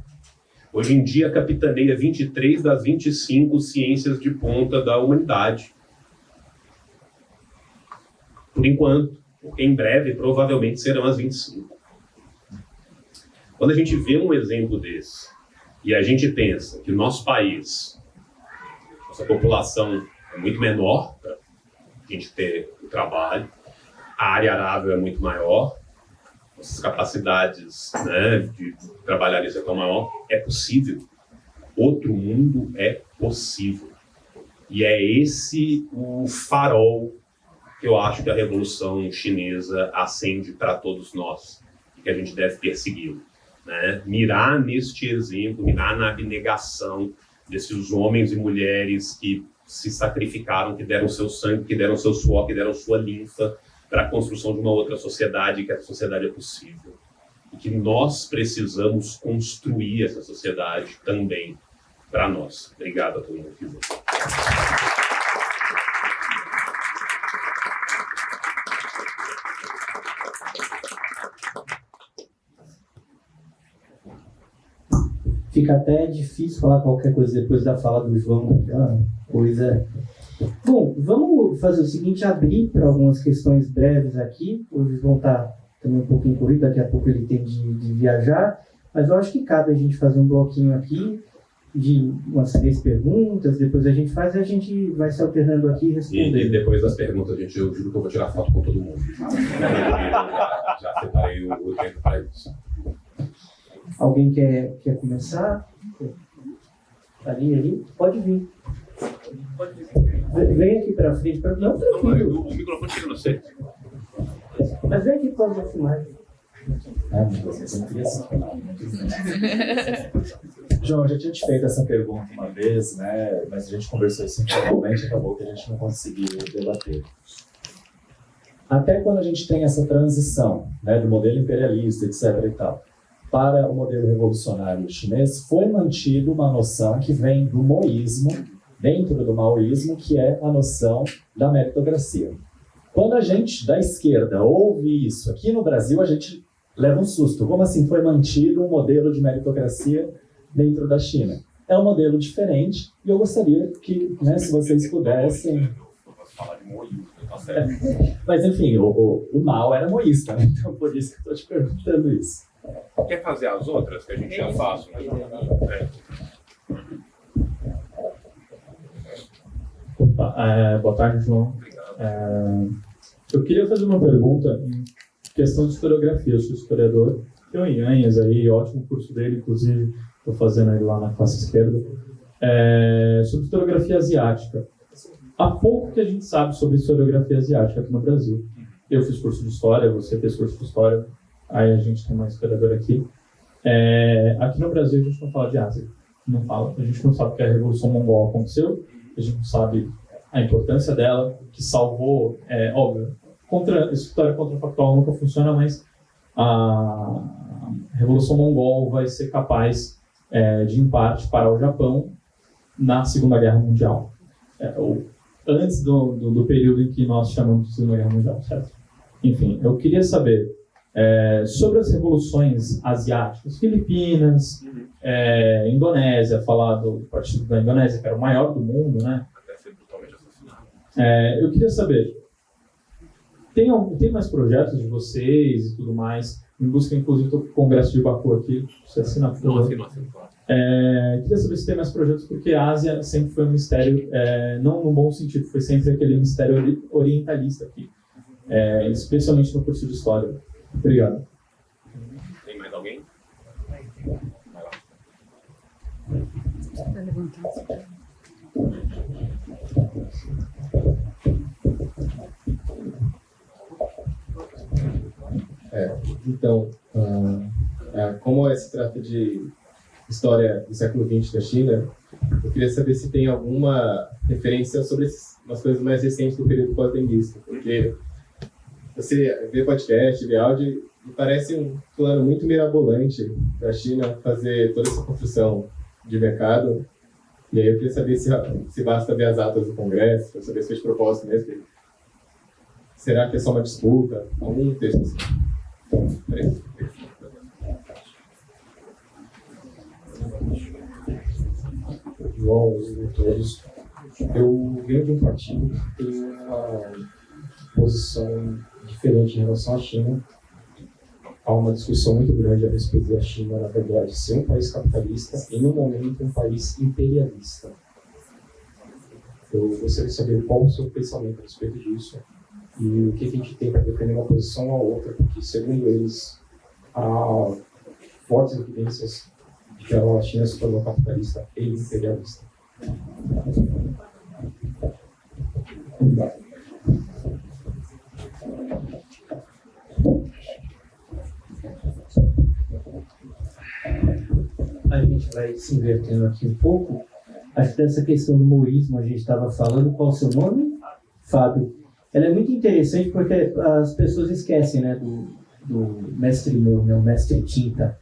Hoje em dia, capitaneia 23 das 25 ciências de ponta da humanidade. Por enquanto, porque em breve, provavelmente, serão as 25. Quando a gente vê um exemplo desse, e a gente pensa que o nosso país, nossa população é muito menor para a gente ter o trabalho, a área arável é muito maior, nossas capacidades, né, de trabalhar isso é tão maior, é possível. Outro mundo é possível. E é esse o farol que eu acho que a Revolução Chinesa acende para todos nós, e que a gente deve persegui-lo. Né? Mirar neste exemplo, mirar na abnegação desses homens e mulheres que se sacrificaram, que deram seu sangue, que deram seu suor, que deram sua linfa para a construção de uma outra sociedade, que essa sociedade é possível. E que nós precisamos construir essa sociedade também para nós. Obrigado a todo mundo que veio. Fica até difícil falar qualquer coisa depois da fala do João. Coisa. Bom, vamos fazer o seguinte, abrir para algumas questões breves aqui. Hoje o João está também um pouquinho corrido, daqui a pouco ele tem de viajar, mas eu acho que cabe a gente fazer um bloquinho aqui de umas 3 perguntas, depois a gente faz e a gente vai se alternando aqui e respondendo. E depois das perguntas, gente, eu juro que eu vou tirar foto com todo mundo. Já separei o tempo para isso. Alguém quer começar? Ali? Pode vir. Vem aqui para frente. Não, tranquilo. O microfone chega no centro. Mas vem aqui para a filmagem. João, eu já tinha te feito essa pergunta uma vez, né? Mas a gente conversou isso informalmente e acabou que a gente não conseguiu debater. Até quando a gente tem essa transição, né, do modelo imperialista, etc. e tal, para o modelo revolucionário chinês, foi mantido uma noção que vem do maoísmo, dentro do maoísmo, que é a noção da meritocracia. Quando a gente, da esquerda, ouve isso aqui no Brasil, a gente leva um susto. Como assim foi mantido um modelo de meritocracia dentro da China? É um modelo diferente e eu gostaria que, né, se vocês pudessem... Mas, enfim, o Mao era maoísta, né? Então por isso que eu estou te perguntando isso. Quer fazer as outras que a gente já faz? Opa, boa tarde, João. Eu queria fazer uma pergunta em questão de historiografia. Eu sou historiador, tenho em Anhas aí, ótimo curso dele, inclusive estou fazendo ele lá na classe esquerda, sobre historiografia asiática. Há pouco que a gente sabe sobre historiografia asiática aqui no Brasil. eu fiz curso de História, você fez curso de História, aí a gente tem uma historiadora aqui. Aqui no Brasil a gente não fala de Ásia, não fala. A gente não sabe que a Revolução Mongol aconteceu, a gente não sabe a importância dela, que salvou, óbvio, história contrafactual nunca funciona, mas a Revolução Mongol vai ser capaz de, em parte, parar o Japão na Segunda Guerra Mundial. Antes do período em que nós chamamos de Segunda Guerra Mundial, certo? Enfim, eu queria saber sobre as revoluções asiáticas, Filipinas, Indonésia, falar do Partido da Indonésia, que era o maior do mundo, né? Até ser brutalmente assassinado. Eu queria saber, tem mais projetos de vocês e tudo mais, em busca, inclusive, do Congresso de Baku aqui, você assina por Não assino, claro. queria saber se tem mais projetos, porque a Ásia sempre foi um mistério, não no bom sentido, foi sempre aquele mistério orientalista aqui, especialmente no curso de História. Obrigado. Tem mais alguém? Então, como se trata de história do século XX da China, eu queria saber se tem alguma referência sobre umas coisas mais recentes do período pós-denguista, porque você vê podcast, vê áudio, e parece um plano muito mirabolante da China fazer toda essa construção de mercado. E aí eu queria saber se basta ver as atas do Congresso, para saber se foi de propósito mesmo. Será que é só uma disputa? Algum texto assim? João, os leitores, eu venho de um partido que tem uma posição diferente em relação à China. Há uma discussão muito grande a respeito da China, na verdade, ser um país capitalista e, no momento, um país imperialista. Eu gostaria de saber qual o seu pensamento a respeito disso e o que a gente tem para defender uma posição ou a outra, porque, segundo eles, há fortes evidências de que a China se tornou capitalista e imperialista. A gente vai se invertendo aqui um pouco. Acho que dessa questão do moísmo a gente estava falando. Qual o seu nome? Fábio. Ela é muito interessante porque as pessoas esquecem, né, do mestre Mo, né, o mestre Tinta.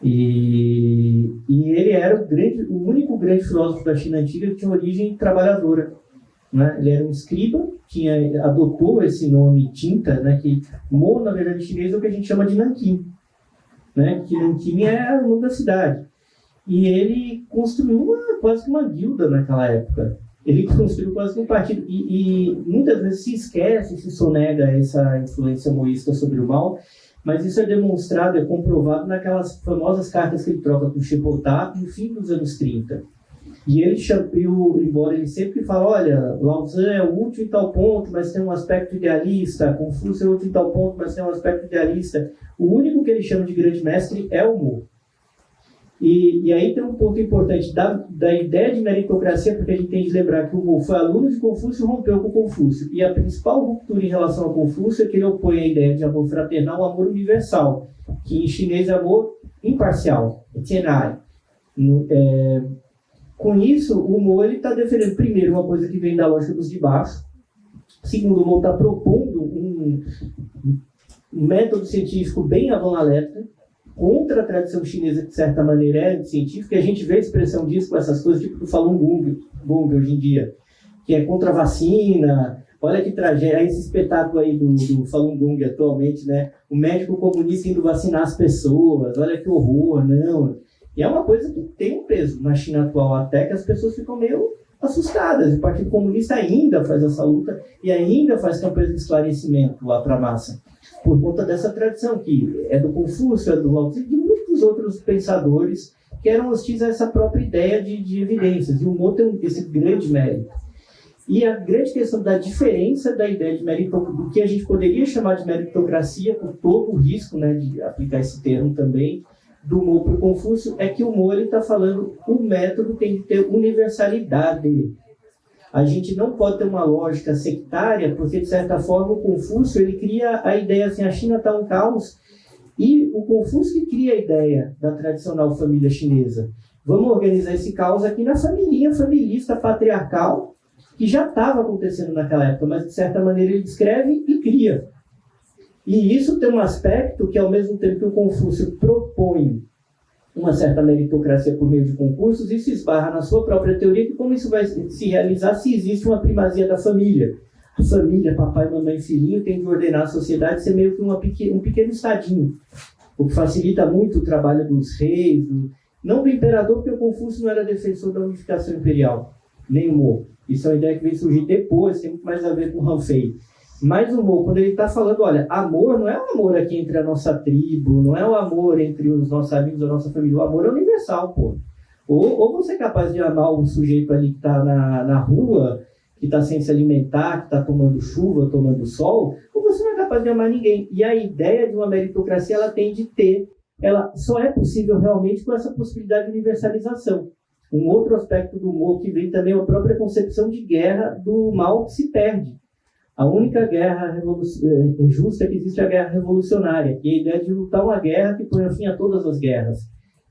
E ele era o único grande filósofo da China antiga que tinha origem trabalhadora. Né? Ele era um escriba, adotou esse nome Tinta, né, que Mo, na verdade, em chinês é o que a gente chama de Nanquim. Né, que Nanquim é o nome da cidade. E ele construiu quase que uma guilda naquela época. Ele construiu quase que um partido. E muitas vezes se esquece, se sonega essa influência maoísta sobre o mal, mas isso é demonstrado, é comprovado naquelas famosas cartas que ele troca com o Chepotá no fim dos anos 30. E ele, embora ele sempre fala, olha, Lao Tzu é útil em tal ponto, mas tem um aspecto idealista, Confúcio é útil em tal ponto, mas tem um aspecto idealista, o único que ele chama de grande mestre é o Mo. E aí tem um ponto importante da ideia de meritocracia, porque a gente tem que lembrar que o Mo foi aluno de Confúcio e rompeu com Confúcio. E a principal ruptura em relação a Confúcio é que ele opõe a ideia de amor fraternal ao amor universal, que em chinês é amor imparcial, tianai. Com isso, o Mo está defendendo, primeiro, uma coisa que vem da lógica dos de baixo. Segundo, o Mo está propondo um método científico bem avant la lettre, contra a tradição chinesa, que de certa maneira é científica, e a gente vê a expressão disso com essas coisas, tipo do Falun Gong hoje em dia, que é contra a vacina. Olha que tragédia, esse espetáculo aí do Falun Gong atualmente, né? O médico comunista indo vacinar as pessoas, olha que horror, não. E é uma coisa que tem um peso na China atual, até que as pessoas ficam meio assustadas. O Partido Comunista ainda faz essa luta e ainda faz campanhas de esclarecimento lá para a massa, por conta dessa tradição que é do Confúcio, é do Lao Tzu e de muitos outros pensadores que eram hostis a essa própria ideia de evidências. E o Mo tem esse grande mérito. E a grande questão da diferença da ideia de do que a gente poderia chamar de meritocracia, por todo o risco, né, de aplicar esse termo também, do Mo para o Confúcio, é que o Mo está falando o método tem que ter universalidade. A gente não pode ter uma lógica sectária, porque, de certa forma, o Confúcio ele cria a ideia assim, a China está um caos, e o Confúcio que cria a ideia da tradicional família chinesa. Vamos organizar esse caos aqui na família familista patriarcal, que já estava acontecendo naquela época, mas, de certa maneira, ele descreve e cria. E isso tem um aspecto que, ao mesmo tempo que o Confúcio propõe uma certa meritocracia por meio de concursos, isso esbarra na sua própria teoria, que como isso vai se realizar se existe uma primazia da família. A família, papai, mamãe, filhinho, tem de ordenar a sociedade ser meio que um pequeno estadinho, o que facilita muito o trabalho dos reis, não do imperador, porque o Confúcio não era defensor da unificação imperial, nem o Mo. Isso é uma ideia que vem surgir depois, tem muito mais a ver com o Han Fei. Mas o Mo, quando ele está falando, olha, amor não é um amor aqui entre a nossa tribo, não é um amor entre os nossos amigos da nossa família, o amor é universal, pô. Ou você é capaz de amar um sujeito ali que está na rua, que está sem se alimentar, que está tomando chuva, tomando sol, ou você não é capaz de amar ninguém. E a ideia de uma meritocracia, ela tem de ter, ela só é possível realmente com essa possibilidade de universalização. Um outro aspecto do Mo que vem também é a própria concepção de guerra do mal que se perde. A única guerra justa que existe é a guerra revolucionária, que é a ideia de lutar uma guerra que põe fim a todas as guerras.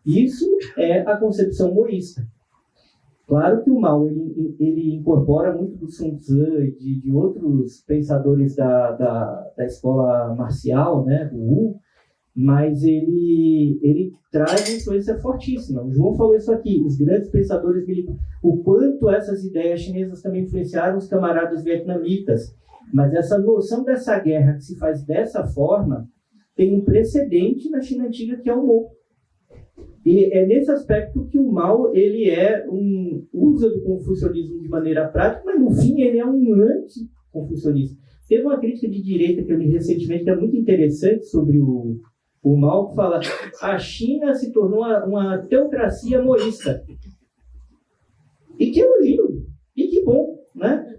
Isso é a concepção moísta. Claro que o Mao ele incorpora muito do Sun Tzu e de outros pensadores da escola marcial, né, do Wu, mas ele traz uma influência fortíssima. O João falou isso aqui, os grandes pensadores militares, o quanto essas ideias chinesas também influenciaram os camaradas vietnamitas. Mas essa noção dessa guerra que se faz dessa forma tem um precedente na China Antiga, que é o Mo. E é nesse aspecto que o Mao ele usa do confucionismo de maneira prática, mas no fim ele é um anti-confucionista. Teve uma crítica de direita que eu li recentemente, que é muito interessante, sobre o Mao, que fala: a China se tornou uma teocracia moísta. E que elogio! E que bom, né?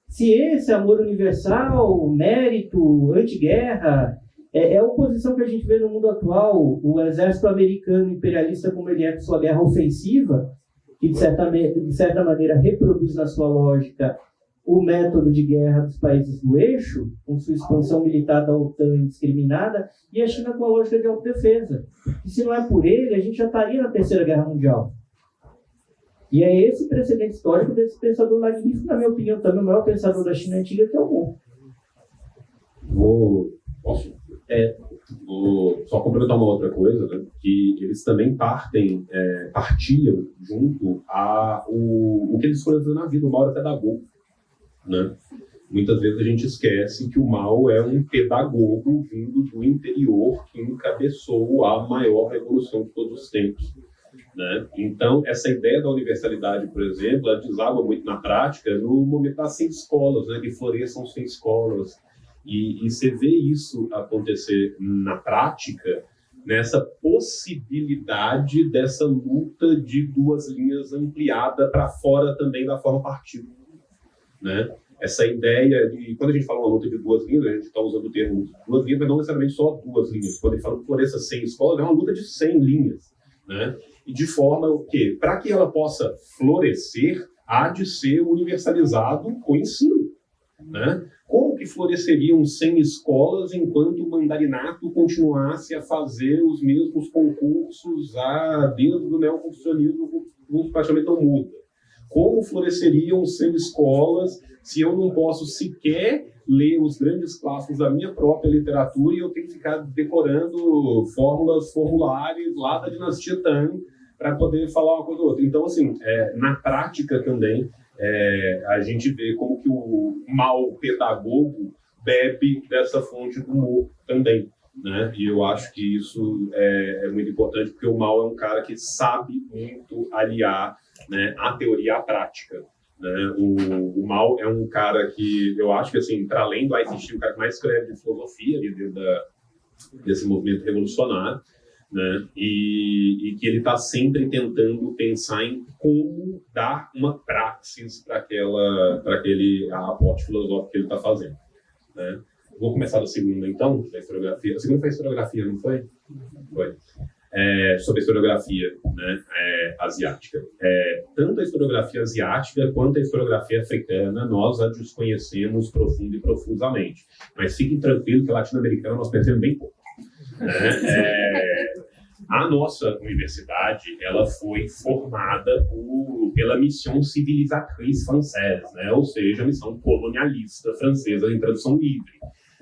Se esse amor universal, mérito, anti-guerra, é a oposição que a gente vê no mundo atual, o exército americano imperialista como ele é com sua guerra ofensiva, que de certa maneira reproduz na sua lógica o método de guerra dos países do eixo, com sua expansão militar da OTAN indiscriminada, e a China com a lógica de autodefesa. E se não é por ele, a gente já estaria na Terceira Guerra Mundial. E é esse precedente histórico desse pensador magnífico, na minha opinião, também o maior pensador da China Antiga, que é o Mo. Posso? Vou só complementar uma outra coisa, né? Que eles também partilham junto o que eles escolheram fazer na vida. O Mao era pedagogo, né? Muitas vezes a gente esquece que o Mao é um pedagogo vindo do interior que encabeçou a maior revolução de todos os tempos, né? Então, essa ideia da universalidade, por exemplo, ela deságua muito na prática no momento das 100 escolas, né? Que floresçam 100 escolas. E você vê isso acontecer na prática, nessa possibilidade dessa luta de duas linhas ampliada para fora também da forma partido, né? Essa ideia de, quando a gente fala uma luta de duas linhas, a gente está usando o termo duas linhas, mas não necessariamente só duas linhas. Quando a gente fala que floresça 100 escolas, é uma luta de 100 linhas, né? E de forma o quê? Para que ela possa florescer, há de ser universalizado o ensino, né? Como que floresceriam 100 escolas enquanto o mandarinato continuasse a fazer os mesmos concursos desde o neoconfucionismo, praticamente não muda? Como floresceriam 100 escolas se eu não posso sequer ler os grandes clássicos da minha própria literatura e eu tenho que ficar decorando formulares lá da dinastia Tang para poder falar uma coisa ou outra? Então, assim, na prática também, a gente vê como que o Mao pedagogo bebe dessa fonte do Mo também, né? E eu acho que isso é muito importante, porque o Mao é um cara que sabe muito aliar, né, a teoria à prática, né? O Mao é um cara que eu acho que, assim, para além do Einstein, o cara que mais escreve de filosofia ali dentro desse movimento revolucionário, né? E que ele está sempre tentando pensar em como dar uma praxis para aquele aporte filosófico que ele está fazendo, né? Vou começar da segunda, então, da historiografia. A segunda foi a historiografia, não foi? Foi. sobre a historiografia, né, asiática. Tanto a historiografia asiática quanto a historiografia africana, nós a desconhecemos profundo e profusamente. Mas fiquem tranquilos que a latino-americana nós conhecemos bem pouco. Né? A nossa universidade, ela foi formada pela Mission Civilisatrice Française, né? Ou seja, a missão colonialista francesa em tradução livre.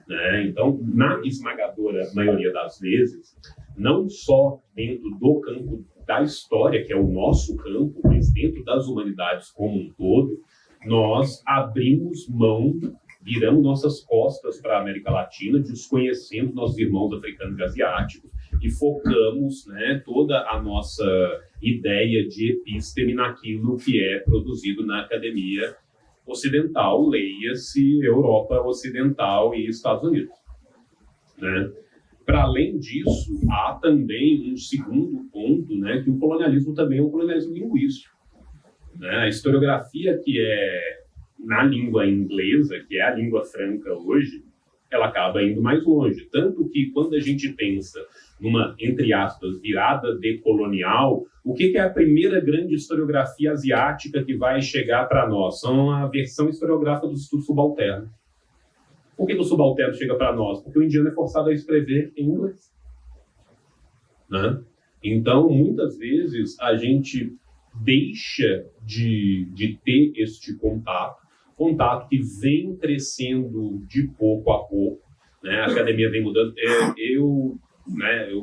Né? Então, na esmagadora maioria das vezes, não só dentro do campo da história, que é o nosso campo, mas dentro das humanidades como um todo, nós abrimos mão, viramos nossas costas para a América Latina, desconhecendo nossos irmãos africanos e asiáticos, e focamos, né, toda a nossa ideia de epísteme naquilo que é produzido na academia ocidental, leia-se Europa Ocidental e Estados Unidos. Né? Para além disso, há também um segundo ponto, né, que o colonialismo também é um colonialismo linguístico. Né? A historiografia que é na língua inglesa, que é a língua franca hoje, ela acaba indo mais longe. Tanto que quando a gente pensa numa, entre aspas, virada decolonial, o que é a primeira grande historiografia asiática que vai chegar para nós? São a versão historiográfica do estudo subalterno. Por que o subalterno chega para nós? Porque o indiano é forçado a escrever em inglês. Né? Então, muitas vezes, a gente deixa de ter este contato que vem crescendo de pouco a pouco. Né? A academia vem mudando. Eu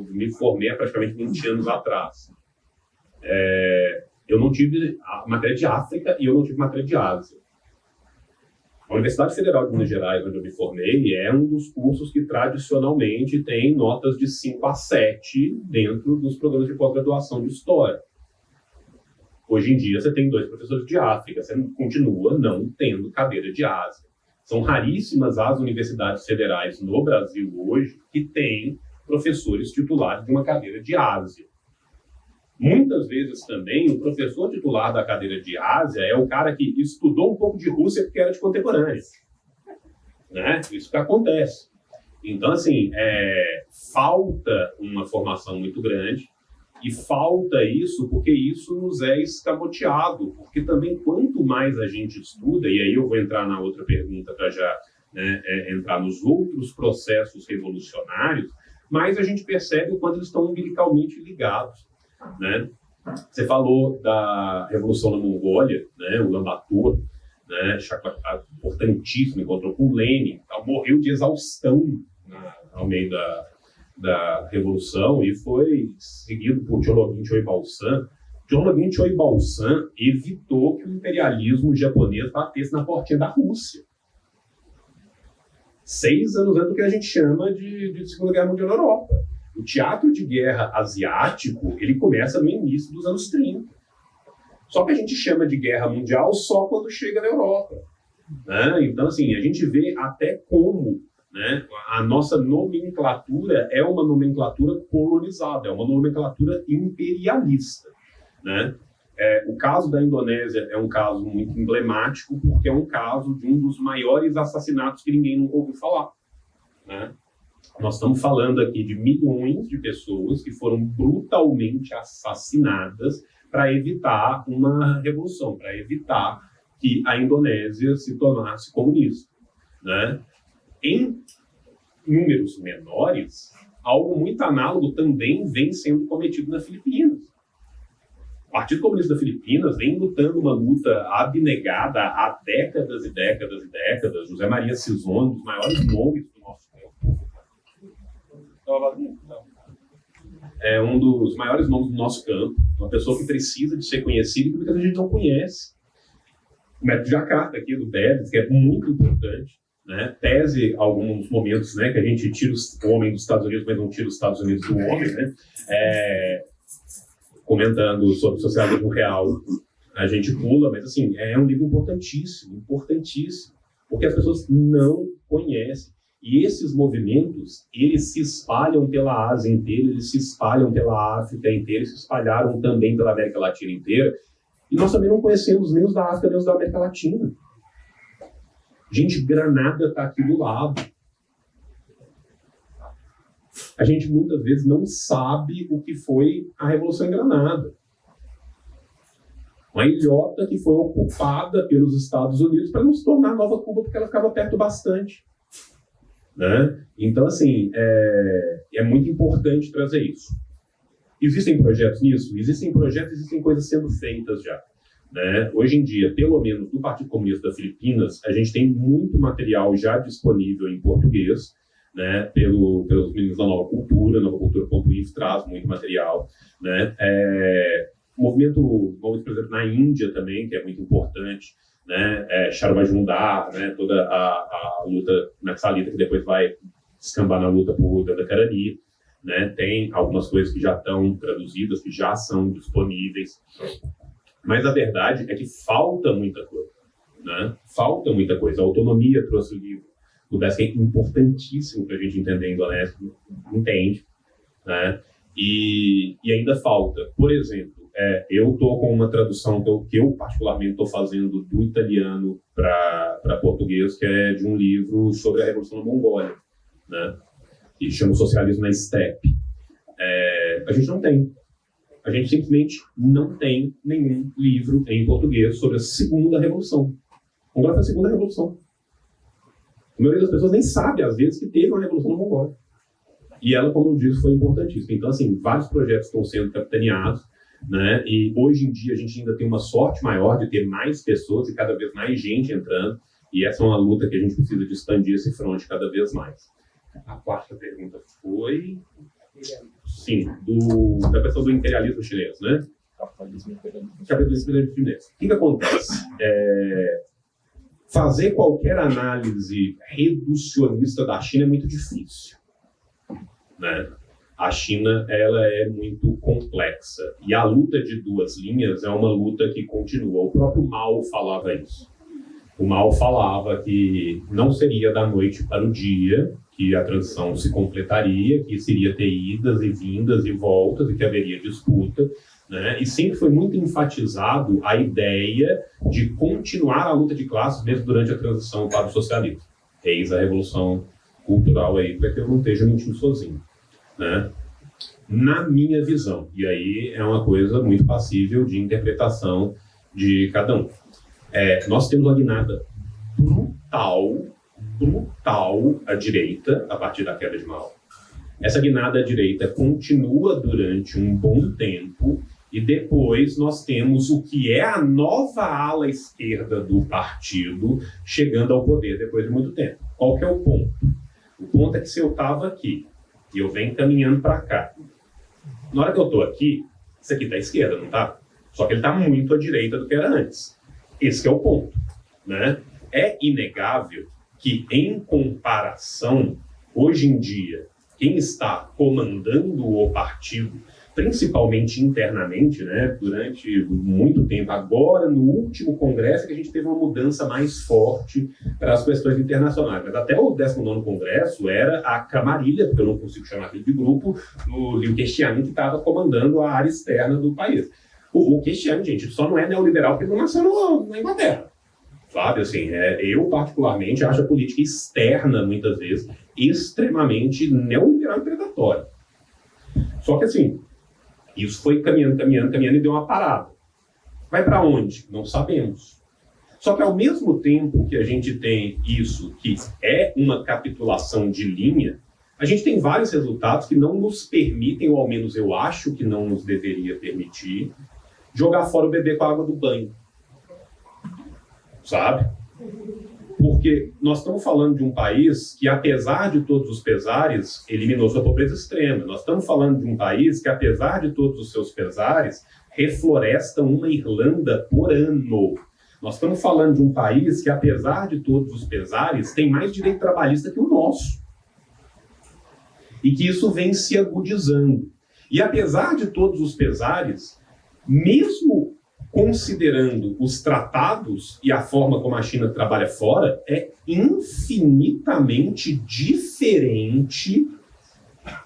me formei há praticamente 20 anos atrás. Eu não tive a matéria de África e eu não tive matéria de Ásia. A Universidade Federal de Minas Gerais, onde eu me formei, é um dos cursos que tradicionalmente tem notas de 5 a 7 dentro dos programas de pós-graduação de História. Hoje em dia, você tem 2 professores de África, você continua não tendo cadeira de Ásia. São raríssimas as universidades federais no Brasil hoje que têm professores titulares de uma cadeira de Ásia. Muitas vezes também o professor titular da cadeira de Ásia é o cara que estudou um pouco de Rússia porque era de contemporânea. Né? Isso que acontece. Então, assim, falta uma formação muito grande e falta isso porque isso nos é escamoteado. Porque também quanto mais a gente estuda, e aí eu vou entrar na outra pergunta para já entrar nos outros processos revolucionários, mais a gente percebe o quanto eles estão umbilicalmente ligados. Né? Você falou da Revolução na Mongólia, né? O Ulaanbaatar, né? Importantíssimo, encontrou com Lenin, morreu de exaustão ao meio da Revolução e foi seguido por Jologin Choibalsan. Jologin Choibalsan evitou que o imperialismo japonês batesse na portinha da Rússia. 6 anos antes do que a gente chama de Segunda Guerra Mundial na Europa. O teatro de guerra asiático, ele começa no início dos anos 30. Só que a gente chama de guerra mundial só quando chega na Europa. Né? Então, assim, a gente vê até como, né, a nossa nomenclatura é uma nomenclatura colonizada, é uma nomenclatura imperialista. Né? O caso da Indonésia é um caso muito emblemático porque é um caso de um dos maiores assassinatos que ninguém nunca ouviu falar. Né? Nós estamos falando aqui de milhões de pessoas que foram brutalmente assassinadas para evitar uma revolução, para evitar que a Indonésia se tornasse comunista. Né? Em números menores, algo muito análogo também vem sendo cometido nas Filipinas. O Partido Comunista das Filipinas vem lutando uma luta abnegada há décadas e décadas e décadas. José Maria Sison, um dos maiores nomes do nosso tempo. É um dos maiores nomes do nosso campo, uma pessoa que precisa de ser conhecida e que muita gente não conhece. O método Jakarta aqui do Beres, que é muito importante, né? Tese alguns momentos, né, que a gente tira o homem dos Estados Unidos, mas não tira os Estados Unidos do homem, né? Comentando sobre o socialismo real, a gente pula, mas assim, é um livro importantíssimo, importantíssimo, porque as pessoas não conhecem. E esses movimentos, eles se espalham pela Ásia inteira, eles se espalham pela África inteira, eles se espalharam também pela América Latina inteira. E nós também não conhecemos nem os da África, nem os da América Latina. Gente, Granada está aqui do lado. A gente muitas vezes não sabe o que foi a Revolução em Granada. Uma ilhota que foi ocupada pelos Estados Unidos para não se tornar Nova Cuba, porque ela ficava perto bastante. Né? Então, assim, é muito importante trazer isso. Existem projetos nisso? Existem projetos, existem coisas sendo feitas já. Né? Hoje em dia, pelo menos no Partido Comunista das Filipinas, a gente tem muito material já disponível em português, né? Pelos meninos da Nova Cultura.info traz muito material. Né? O movimento, por exemplo, na Índia também, que é muito importante, né? Sharma-Jundar, né? Toda a luta naxalita que depois vai descambar na luta por Dandakarani, né? Tem algumas coisas que já estão traduzidas, que já são disponíveis. Mas a verdade é que falta muita coisa. Né? Falta muita coisa. A Autonomia trouxe o livro do Bess, que é importantíssimo para a gente entender Indonésia, entende. Né? E ainda falta. Por exemplo, eu estou com uma tradução que eu particularmente estou fazendo do italiano para português, que é de um livro sobre a Revolução da Mongólia, né? Que chama Socialismo na Estepe. A gente não tem. A gente simplesmente não tem nenhum livro em português sobre a Segunda Revolução. Qual foi a Segunda Revolução? A maioria das pessoas nem sabe, às vezes, que teve uma Revolução na Mongólia. E ela, como eu disse, foi importantíssima. Então, assim, vários projetos estão sendo capitaneados, né? E hoje em dia a gente ainda tem uma sorte maior de ter mais pessoas e cada vez mais gente entrando. E essa é uma luta que a gente precisa de expandir esse fronte cada vez mais. A quarta pergunta foi... Sim, da questão do imperialismo chinês, né? Capitalismo imperialismo chinês. O que acontece? Fazer qualquer análise reducionista da China é muito difícil, né? A China, ela é muito complexa. E a luta de duas linhas é uma luta que continua. O próprio Mao falava isso. O Mao falava que não seria da noite para o dia que a transição se completaria, que seria ter idas e vindas e voltas e que haveria disputa, né? E sempre foi muito enfatizado a ideia de continuar a luta de classes mesmo durante a transição para o socialismo. Eis a revolução cultural aí, para que eu não esteja mentindo sozinho, né? Na minha visão, e aí é uma coisa muito passível de interpretação de cada um. Nós temos uma guinada brutal à direita a partir da queda de Mao. Essa guinada à direita continua durante um bom tempo e depois nós temos o que é a nova ala esquerda do partido chegando ao poder depois de muito tempo. Qual que é o ponto? O ponto é que se eu estava aqui e eu venho caminhando para cá, na hora que eu estou aqui, isso aqui está à esquerda, não está? Só que ele está muito à direita do que era antes. Esse que é o ponto, né? É inegável que, em comparação, hoje em dia, quem está comandando o partido, principalmente internamente, né, durante muito tempo, agora no último congresso que a gente teve uma mudança mais forte para as questões internacionais, mas até o 19º congresso era a camarilha, porque eu não consigo chamar aquele de grupo, do Liu Keqiang, que estava comandando a área externa do país. O Keqiang, gente, só não é neoliberal porque ele não nasceu na Inglaterra. Sabe, assim, eu particularmente acho a política externa, muitas vezes, extremamente neoliberal e predatória. Só que, assim, isso foi caminhando e deu uma parada. Vai para onde? Não sabemos. Só que, ao mesmo tempo que a gente tem isso, que é uma capitulação de linha, a gente tem vários resultados que não nos permitem, ou ao menos eu acho que não nos deveria permitir, jogar fora o bebê com a água do banho. Sabe? Porque nós estamos falando de um país que, apesar de todos os pesares, eliminou sua pobreza extrema. Nós estamos falando de um país que, apesar de todos os seus pesares, refloresta uma Irlanda por ano. Nós estamos falando de um país que, apesar de todos os pesares, tem mais direito trabalhista que o nosso. E que isso vem se agudizando. E, apesar de todos os pesares, mesmo considerando os tratados e a forma como a China trabalha fora, é infinitamente diferente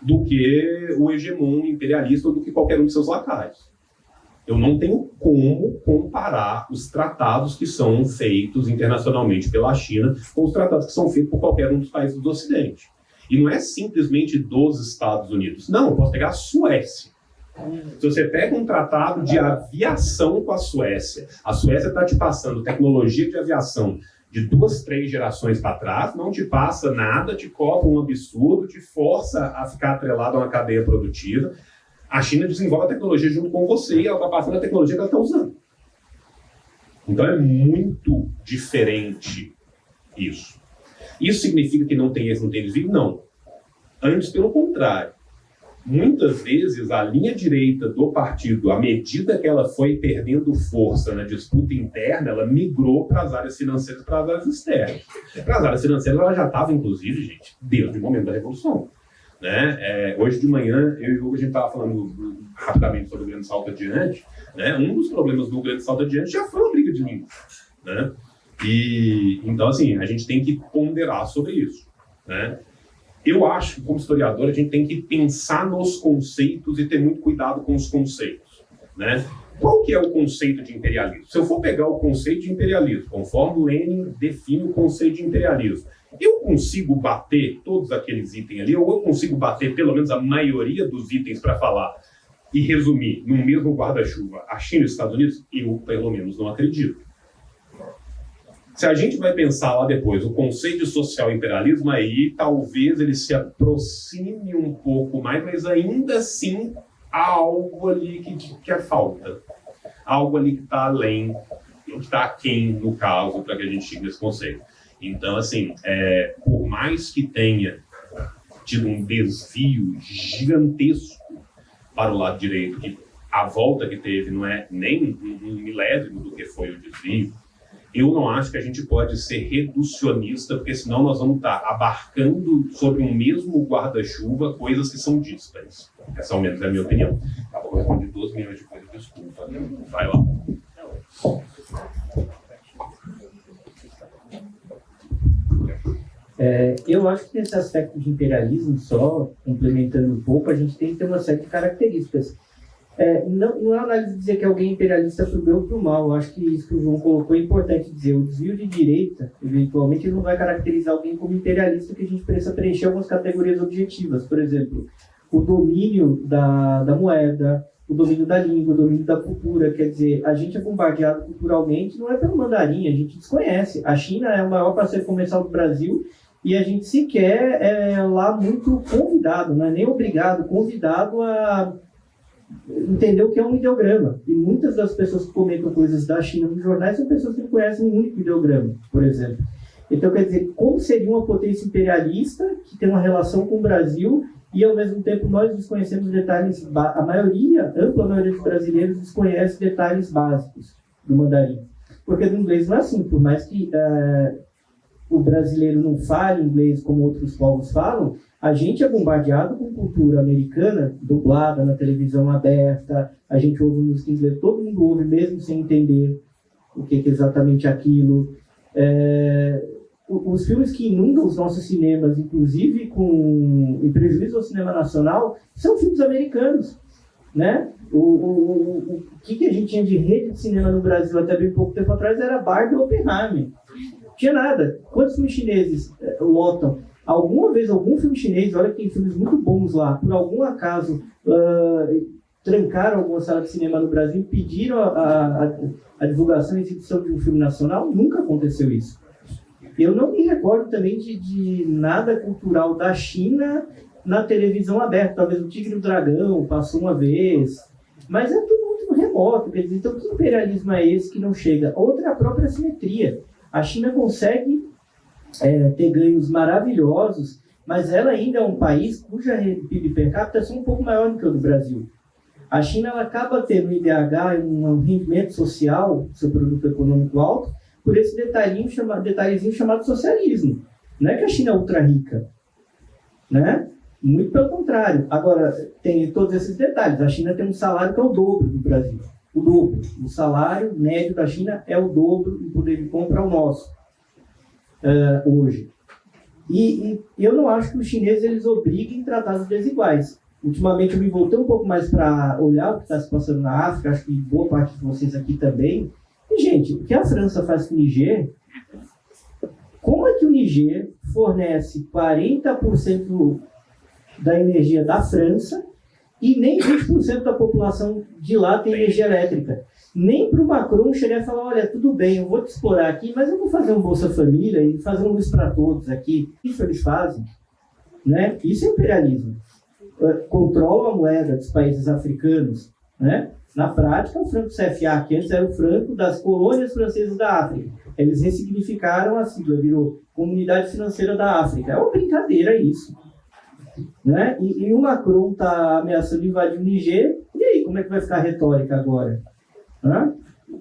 do que o hegemon imperialista ou do que qualquer um de seus lacaios. Eu não tenho como comparar os tratados que são feitos internacionalmente pela China com os tratados que são feitos por qualquer um dos países do Ocidente. E não é simplesmente dos Estados Unidos. Não, eu posso pegar a Suécia. Se você pega um tratado de aviação com a Suécia está te passando tecnologia de aviação de 2, 3 gerações para trás, não te passa nada, te cobra um absurdo, te força a ficar atrelado a uma cadeia produtiva. A China desenvolve a tecnologia junto com você e ela está passando a tecnologia que ela está usando. Então é muito diferente isso. Isso significa que não tem esse, não tem desvio? Não. Antes, pelo contrário. Muitas vezes a linha direita do partido, à medida que ela foi perdendo força na disputa interna, ela migrou para as áreas financeiras, para as áreas externas. Para as áreas financeiras ela já estava, inclusive, gente, desde o momento da Revolução. Né? Hoje de manhã, eu e o Hugo, a gente estava falando rapidamente sobre o Grande Salto Adiante. Né? Um dos problemas do Grande Salto Adiante já foi uma briga de língua. Né? E, então, assim, a gente tem que ponderar sobre isso. Né? Eu acho que, como historiador, a gente tem que pensar nos conceitos e ter muito cuidado com os conceitos. Né? Qual que é o conceito de imperialismo? Se eu for pegar o conceito de imperialismo, conforme Lenin define o conceito de imperialismo, eu consigo bater todos aqueles itens ali, ou eu consigo bater pelo menos a maioria dos itens para falar e resumir no mesmo guarda-chuva a China e os Estados Unidos? Eu, pelo menos, não acredito. Se a gente vai pensar lá depois o conceito de social imperialismo, aí talvez ele se aproxime um pouco mais, mas ainda assim há algo ali que é falta. Algo ali que está além, que está aquém, no caso, para que a gente chegue nesse conceito. Então, assim, por mais que tenha tido um desvio gigantesco para o lado direito, que a volta que teve não é nem um milésimo do que foi o desvio, eu não acho que a gente pode ser reducionista, porque senão nós vamos estar abarcando sobre um mesmo guarda-chuva coisas que são díspares. Essa, ao menos, é a minha opinião. Acabou de responder 2 milhões de coisas, desculpa. Vai lá. Eu acho que nesse aspecto de imperialismo, só complementando um pouco, a gente tem que ter uma série de características. Não é análise dizer que alguém é imperialista para o bem ou para o mal. Eu acho que isso que o João colocou é importante dizer. O desvio de direita, eventualmente, ele não vai caracterizar alguém como imperialista, que a gente precisa preencher algumas categorias objetivas. Por exemplo, o domínio da moeda, o domínio da língua, o domínio da cultura. Quer dizer, a gente é bombardeado culturalmente, não é pelo mandarim, a gente desconhece. A China é o maior parceiro comercial do Brasil e a gente sequer é lá muito convidado, não é nem obrigado, convidado a entender o que é um ideograma. E muitas das pessoas que comentam coisas da China nos jornais são pessoas que não conhecem um único ideograma, por exemplo. Então, quer dizer, como seria uma potência imperialista que tem uma relação com o Brasil e, ao mesmo tempo, nós desconhecemos detalhes, a ampla maioria dos brasileiros desconhece detalhes básicos do mandarim. Porque do inglês não é assim, por mais que o brasileiro não fale inglês como outros povos falam, a gente é bombardeado com cultura americana, dublada na televisão aberta, a gente ouve música em inglês, todo mundo ouve mesmo sem entender o que é exatamente aquilo. Os filmes que inundam os nossos cinemas, inclusive em prejuízo ao cinema nacional, são filmes americanos. Né? O que a gente tinha de rede de cinema no Brasil até bem pouco tempo atrás era Barbie e Oppenheimer. Não tinha nada. Quantos filmes chineses lotam? Alguma vez, algum filme chinês, olha que tem filmes muito bons lá, por algum acaso, trancaram alguma sala de cinema no Brasil e pediram a divulgação e exibição de um filme nacional? Nunca aconteceu isso. Eu não me recordo também de nada cultural da China na televisão aberta. Talvez o Tigre e o Dragão passou uma vez, mas é tudo muito remoto. Quer dizer, então que imperialismo é esse que não chega? Outra é a própria simetria. A China consegue ter ganhos maravilhosos, mas ela ainda é um país cuja PIB per capita é um pouco maior do que o do Brasil. A China ela acaba tendo um IDH, um rendimento social, seu produto econômico alto, por esse detalhezinho chamado socialismo. Não é que a China é ultra rica, né? Muito pelo contrário. Agora, tem todos esses detalhes. A China tem um salário que é o dobro do Brasil. O dobro. O salário médio da China é o dobro do poder de compra ao nosso. Hoje. E eu não acho que os chineses eles obriguem tratados desiguais. Ultimamente eu me voltei um pouco mais para olhar o que está se passando na África, acho que boa parte de vocês aqui também. E, gente, o que a França faz com o Niger, como é que o Niger fornece 40% da energia da França e nem 20% da população de lá tem energia elétrica. Nem para o Macron chegar e falar, olha, tudo bem, eu vou te explorar aqui, mas eu vou fazer um Bolsa Família e fazer um luz para todos aqui. Isso eles fazem, né? Isso é imperialismo. Controlam a moeda dos países africanos, né? Na prática, o franco CFA, que antes era o franco das colônias francesas da África. Eles ressignificaram a sigla, virou Comunidade Financeira da África. É uma brincadeira isso. Né? E o Macron está ameaçando invadir o Niger. E aí, como é que vai ficar a retórica agora? Hã?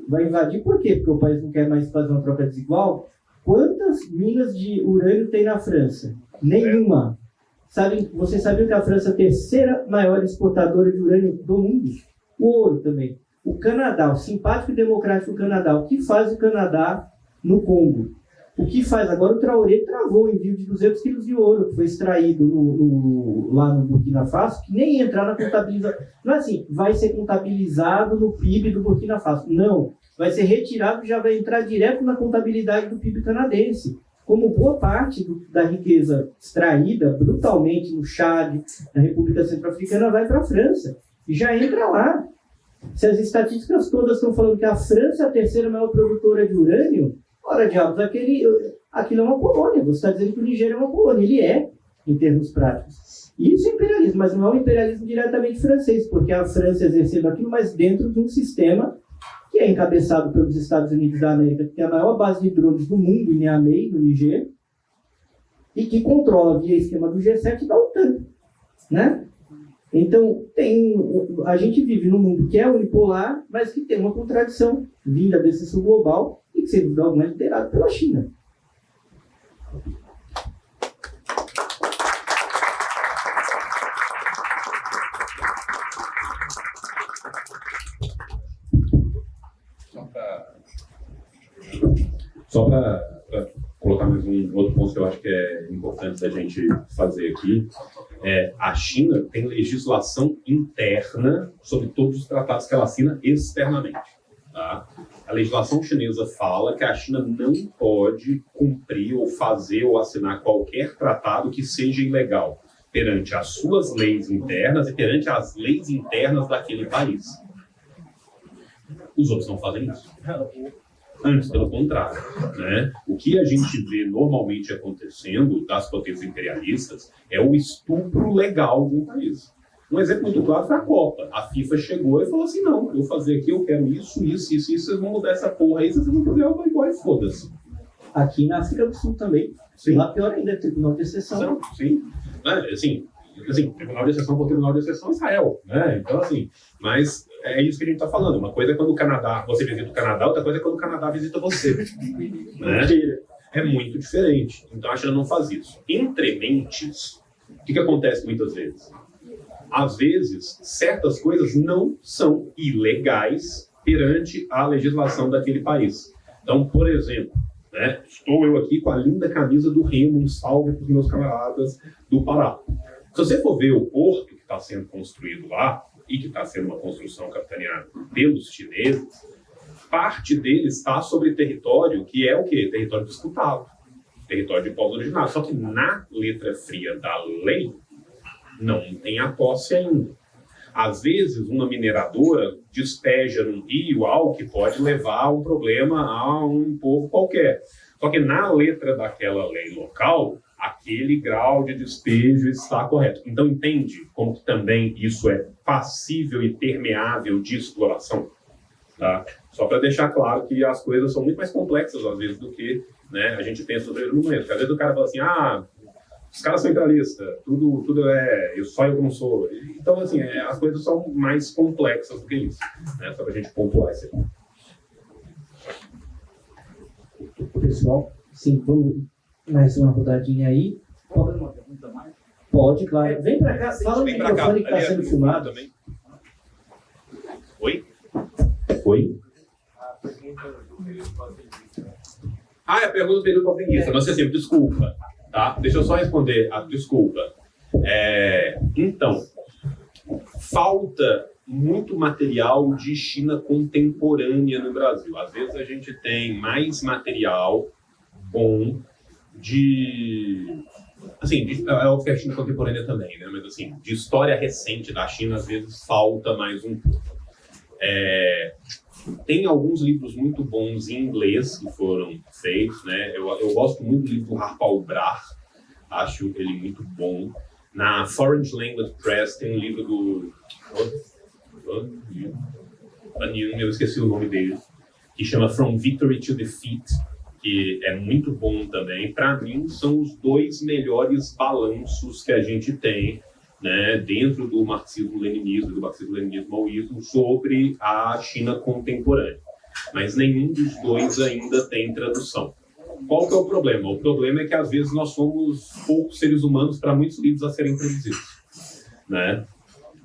Vai invadir por quê? Porque o país não quer mais fazer uma troca desigual? Quantas minas de urânio tem na França? Nenhuma. Você sabia que a França é a terceira maior exportadora de urânio do mundo? O ouro também. O Canadá, o simpático e democrático Canadá. O que faz o Canadá no Congo? O que faz? Agora o Traoré travou o envio de 200 quilos de ouro que foi extraído lá no Burkina Faso, que nem ia entrar na contabilização. Não é assim, vai ser contabilizado no PIB do Burkina Faso. Não. Vai ser retirado e já vai entrar direto na contabilidade do PIB canadense. Como boa parte da riqueza extraída brutalmente no Chad, na República Centro-Africana, vai para a França. E já entra lá. Se as estatísticas todas estão falando que a França é a terceira maior produtora de urânio, ora, diabos, aquilo é uma colônia. Você está dizendo que o Nigéria é uma colônia. Ele é, em termos práticos. E isso é imperialismo, mas não é um imperialismo diretamente francês, porque a França exercendo aquilo, mas dentro de um sistema que é encabeçado pelos Estados Unidos da América, que tem a maior base de drones do mundo, em Niamey, no Niger, e que controla via esquema do G7 da OTAN. Né? Então, a gente vive num mundo que é unipolar, mas que tem uma contradição vinda desse sul global e que, sem dúvida alguma, é liderado pela China. Só para colocar mais um outro ponto que eu acho que é importante da gente fazer aqui, a China tem legislação interna sobre todos os tratados que ela assina externamente. Tá? A legislação chinesa fala que a China não pode cumprir ou fazer ou assinar qualquer tratado que seja ilegal perante as suas leis internas e perante as leis internas daquele país. Os outros não fazem isso. Antes, pelo contrário. Né? O que a gente vê normalmente acontecendo das potências imperialistas é o estupro legal do país. Um exemplo muito claro foi a Copa. A FIFA chegou e falou assim, não, eu vou fazer aqui, eu quero isso, vocês vão mudar essa porra aí, se vocês não quiserem, eu vou embora e foda-se. Aqui na África do Sul também. Sim. Lá pior ainda, é tribunal de exceção. Sim. Assim, tribunal de exceção por tribunal de exceção é Israel. Né? Então, assim, mas é isso que a gente está falando. Uma coisa é quando o Canadá, você visita o Canadá, outra coisa é quando o Canadá visita você. Né? É muito diferente. Então a China não faz isso. Entre mentes, o que acontece muitas vezes? Às vezes, certas coisas não são ilegais perante a legislação daquele país. Então, por exemplo, né, estou eu aqui com a linda camisa do Remo, um salve para os meus camaradas do Pará. Se você for ver o porto que está sendo construído lá, e que está sendo uma construção capitaneada pelos chineses, parte dele está sobre território que é o quê? Território disputado, território de povos originários. Só que na letra fria da lei, não tem a posse ainda. Às vezes, uma mineradora despeja num rio algo que pode levar um problema a um povo qualquer. Só que na letra daquela lei local, aquele grau de despejo está correto. Então, entende como que também isso é passível e permeável de exploração? Tá? Só para deixar claro que as coisas são muito mais complexas, às vezes, do que, né, a gente pensa sobre ele no momento. Porque, às vezes o cara fala assim, os caras são imperialistas, tudo é, só eu que não sou. Então, assim, as coisas são mais complexas do que isso. Né? Só para a gente pontuar isso aqui. Pessoal, sim, vamos mais uma rodadinha aí. Pode uma pergunta mais? Pode, claro. Vem pra cá, fala no Vem pra cá. microfone que está sendo filmado. Também. Oi? Oi? É a pergunta do período calvinista. Mas assim, desculpa. Tá? Deixa eu só responder a desculpa. Então, falta muito material de China contemporânea no Brasil. Às vezes a gente tem mais material bom é óbvio que a China contemporânea também, né? Mas assim, de história recente da China, às vezes falta mais um pouco. Tem alguns livros muito bons em inglês que foram feitos, né? Eu gosto muito do livro do Harpal Brar, acho ele muito bom. Na Foreign Language Press tem um livro do... eu esqueci o nome dele, que chama From Victory to Defeat, que é muito bom também. Para mim, são os dois melhores balanços que a gente tem, né, dentro do marxismo-leninismo, do marxismo-leninismo-maoísmo, sobre a China contemporânea. Mas nenhum dos dois ainda tem tradução. Qual que é o problema? O problema é que, às vezes, nós somos poucos seres humanos para muitos livros a serem traduzidos, né?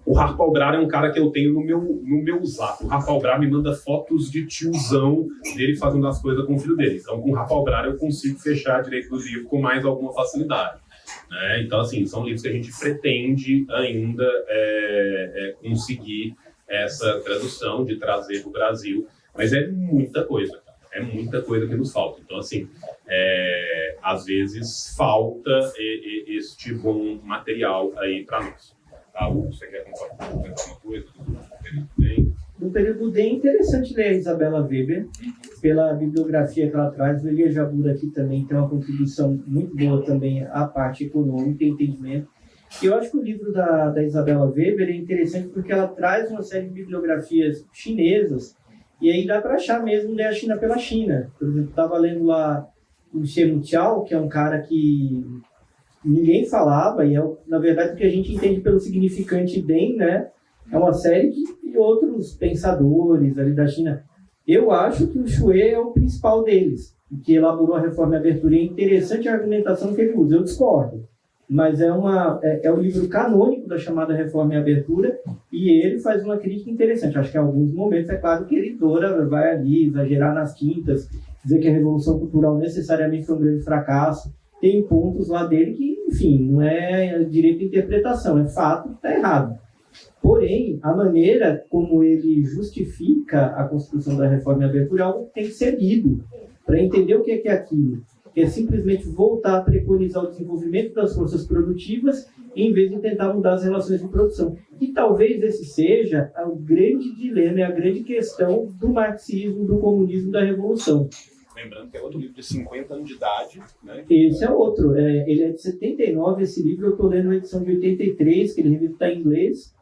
O Harpal Brar é um cara que eu tenho no meu zap. O Harpal Brar me manda fotos de tiozão dele fazendo as coisas com o filho dele. Então, com o Harpal Brar eu consigo fechar direito do livro com mais alguma facilidade, né? Então, assim, são livros que a gente pretende ainda conseguir essa tradução, de trazer para o Brasil. Mas é muita coisa, cara. É muita coisa que nos falta. Então, assim, às vezes falta este bom material aí para nós. Você quer comentar alguma coisa No período D é interessante ler a Isabella Weber, pela bibliografia que ela traz. O Elia Jabur aqui também tem uma contribuição muito boa também à parte econômica e entendimento. E eu acho que o livro da Isabella Weber é interessante porque ela traz uma série de bibliografias chinesas, e aí dá para achar mesmo a China pela China. Por exemplo, estava lendo lá o Chen Chao, que é um cara que ninguém falava, e na verdade o que a gente entende pelo significante Deng, né? É uma série de outros pensadores ali da China. Eu acho que o Xue é o principal deles, que elaborou a Reforma e a Abertura. E é interessante a argumentação que ele usa. Eu discordo, mas é o livro canônico da chamada Reforma e Abertura, e ele faz uma crítica interessante. Acho que em alguns momentos, é claro que ele vai ali exagerar nas tintas, dizer que a Revolução Cultural necessariamente foi um grande fracasso. Tem pontos lá dele que, enfim, não é direito de interpretação, é fato que está errado. Porém, a maneira como ele justifica a construção da Reforma e Abertura é algo que tem que ser lido para entender o que é aquilo. Que é simplesmente voltar a preconizar o desenvolvimento das forças produtivas em vez de tentar mudar as relações de produção. E talvez esse seja o grande dilema e a grande questão do marxismo, do comunismo, da revolução. Lembrando que é outro livro de 50 anos de idade, né? Esse é outro. Ele é de 79, esse livro. Eu estou lendo a edição de 83, que ele está em inglês,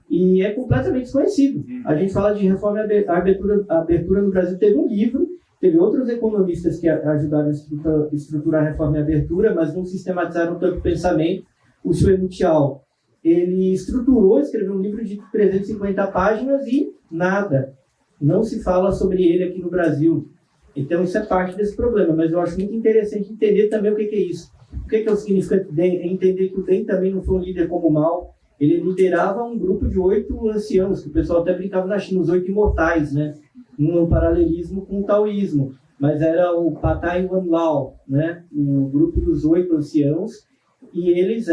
e é completamente desconhecido. A gente fala de Reforma e Abertura no Brasil. Teve um livro, teve outros economistas que ajudaram a estruturar a Reforma e Abertura, mas não sistematizaram tanto o pensamento. O Chen Chao, ele escreveu um livro de 350 páginas e nada. Não se fala sobre ele aqui no Brasil. Então, isso é parte desse problema, mas eu acho muito interessante entender também o que é isso. O que é o significante do Deng? É entender que o Deng também não foi um líder como Mao. Ele liderava um grupo de 8 anciãos, que o pessoal até brincava na China, os 8 imortais, né? Um paralelismo com o taoísmo. Mas era o Patai Wanlao, né? O grupo dos 8 anciãos, e eles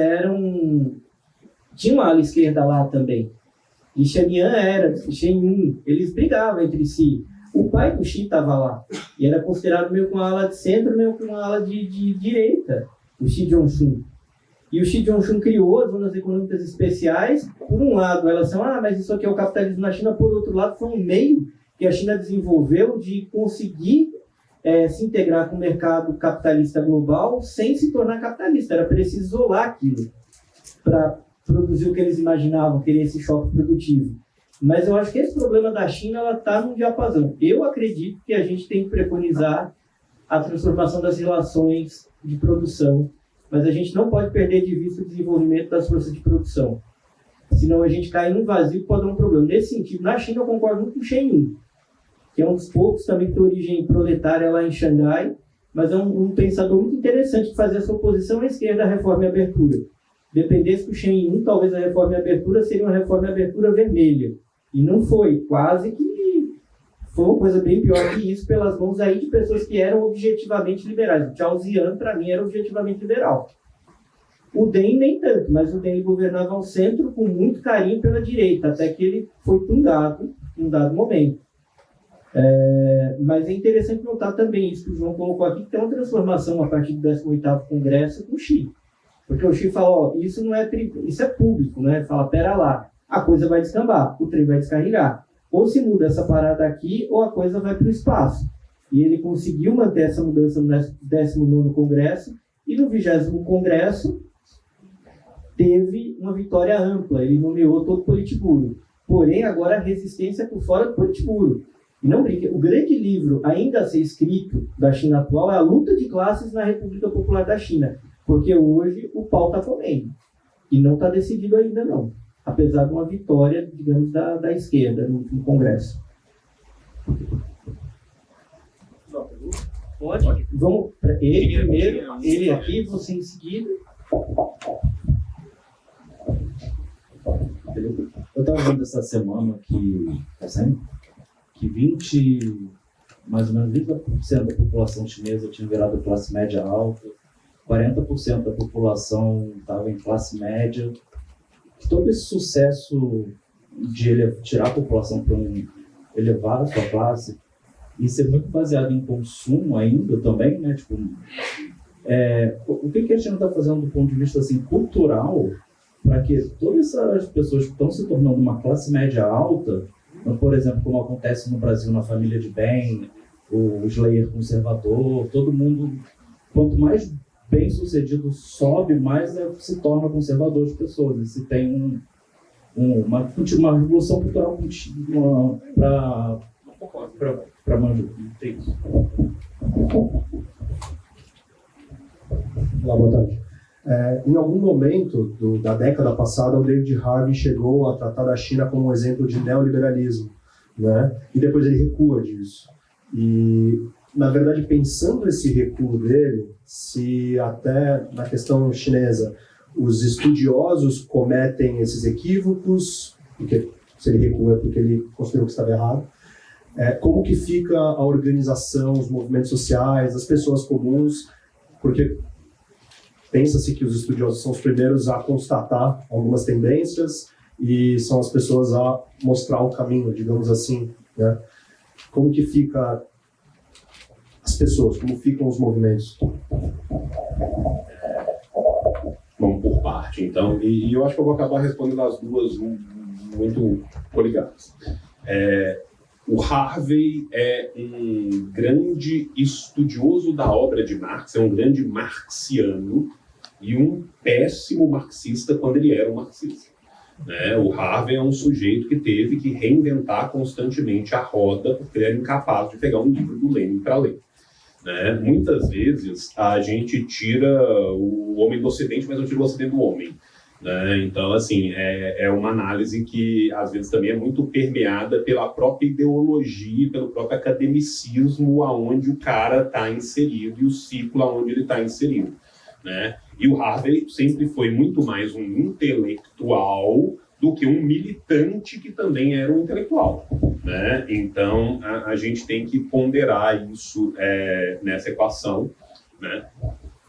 tinha uma ala esquerda lá também. E Shanian era, Shen Yun, eles brigavam entre si. O pai do Xi estava lá, e era considerado meio com uma ala de centro, meio com uma ala de direita, o Xi Zhongxun. E o Xi Zhongxun criou as zonas econômicas especiais. Por um lado, elas são, mas isso aqui é o capitalismo na China. Por outro lado, foi um meio que a China desenvolveu de conseguir se integrar com o mercado capitalista global sem se tornar capitalista. Era preciso isolar aquilo para produzir o que eles imaginavam, querer esse choque produtivo. Mas eu acho que esse problema da China está num diapasão. Eu acredito que a gente tem que preconizar a transformação das relações de produção, mas a gente não pode perder de vista o desenvolvimento das forças de produção. Senão a gente cai num vazio que pode dar um problema. Nesse sentido, na China eu concordo muito com o Shen Yun, que é um dos poucos também que tem origem proletária lá em Xangai, mas é um pensador muito interessante de fazer essa oposição à esquerda à Reforma e Abertura. Dependesse do Shen Yun, talvez a Reforma e Abertura seria uma Reforma e Abertura vermelha. E não foi. Quase que foi uma coisa bem pior que isso, pelas mãos aí de pessoas que eram objetivamente liberais. O Chao Ziyan, para mim, era objetivamente liberal. O Deng nem tanto, mas o Deng governava ao centro com muito carinho pela direita, até que ele foi tungado em um dado momento. Mas é interessante notar também isso que o João colocou aqui, que tem uma transformação a partir do 18º Congresso com o Xi. Porque o Xi fala, ó, isso não é isso é público, né? Fala, pera lá, a coisa vai descambar, o trem vai descarregar. Ou se muda essa parada aqui, ou a coisa vai para o espaço. E ele conseguiu manter essa mudança no 19º Congresso, e no 20º Congresso teve uma vitória ampla. Ele nomeou todo o Politburo. Porém, agora a resistência é por fora do Politburo. E não brinque, o grande livro ainda a ser escrito da China atual é a luta de classes na República Popular da China. Porque hoje o pau está comendo. E não está decidido ainda, não. Apesar de uma vitória, digamos, da esquerda no Congresso. Pode? Vamos para ele primeiro, ele aqui, você em seguida. Eu estava vendo essa semana que mais ou menos 20% da população chinesa tinha virado classe média alta, 40% da população estava em classe média. Todo esse sucesso de tirar a população para elevar a sua classe e ser muito baseado em consumo ainda também, né? Tipo, o que a China está fazendo do ponto de vista assim, cultural para que todas essas pessoas que estão se tornando uma classe média alta, por exemplo, como acontece no Brasil na família de bem, o Slayer conservador, todo mundo, quanto mais bem sucedido sobe, mais se torna conservador as pessoas. E se tem uma revolução cultural contínua para Manju. Olá, boa tarde. Em algum momento da década passada, o David Harvey chegou a tratar da China como um exemplo de neoliberalismo, né? E depois ele recua disso. E, na verdade, pensando esse recuo dele, se até na questão chinesa os estudiosos cometem esses equívocos, porque se ele recua é porque ele considerou que estava errado, como que fica a organização, os movimentos sociais, as pessoas comuns, porque pensa-se que os estudiosos são os primeiros a constatar algumas tendências e são as pessoas a mostrar o caminho, digamos assim, né? Como que fica as pessoas, como ficam os movimentos? Vamos por parte, então, e eu acho que eu vou acabar respondendo as duas muito coligadas. O Harvey é um grande estudioso da obra de Marx, é um grande marxiano e um péssimo marxista quando ele era um marxista. O Harvey é um sujeito que teve que reinventar constantemente a roda porque ele era incapaz de pegar um livro do Lenin para ler. Muitas vezes a gente tira o homem do Ocidente, mas não tira o Ocidente do homem. Então, assim, é uma análise que às vezes também é muito permeada pela própria ideologia, pelo próprio academicismo aonde o cara está inserido e o ciclo aonde ele está inserido. E o Harvey sempre foi muito mais um intelectual do que um militante que também era um intelectual. Então, a gente tem que ponderar isso nessa equação.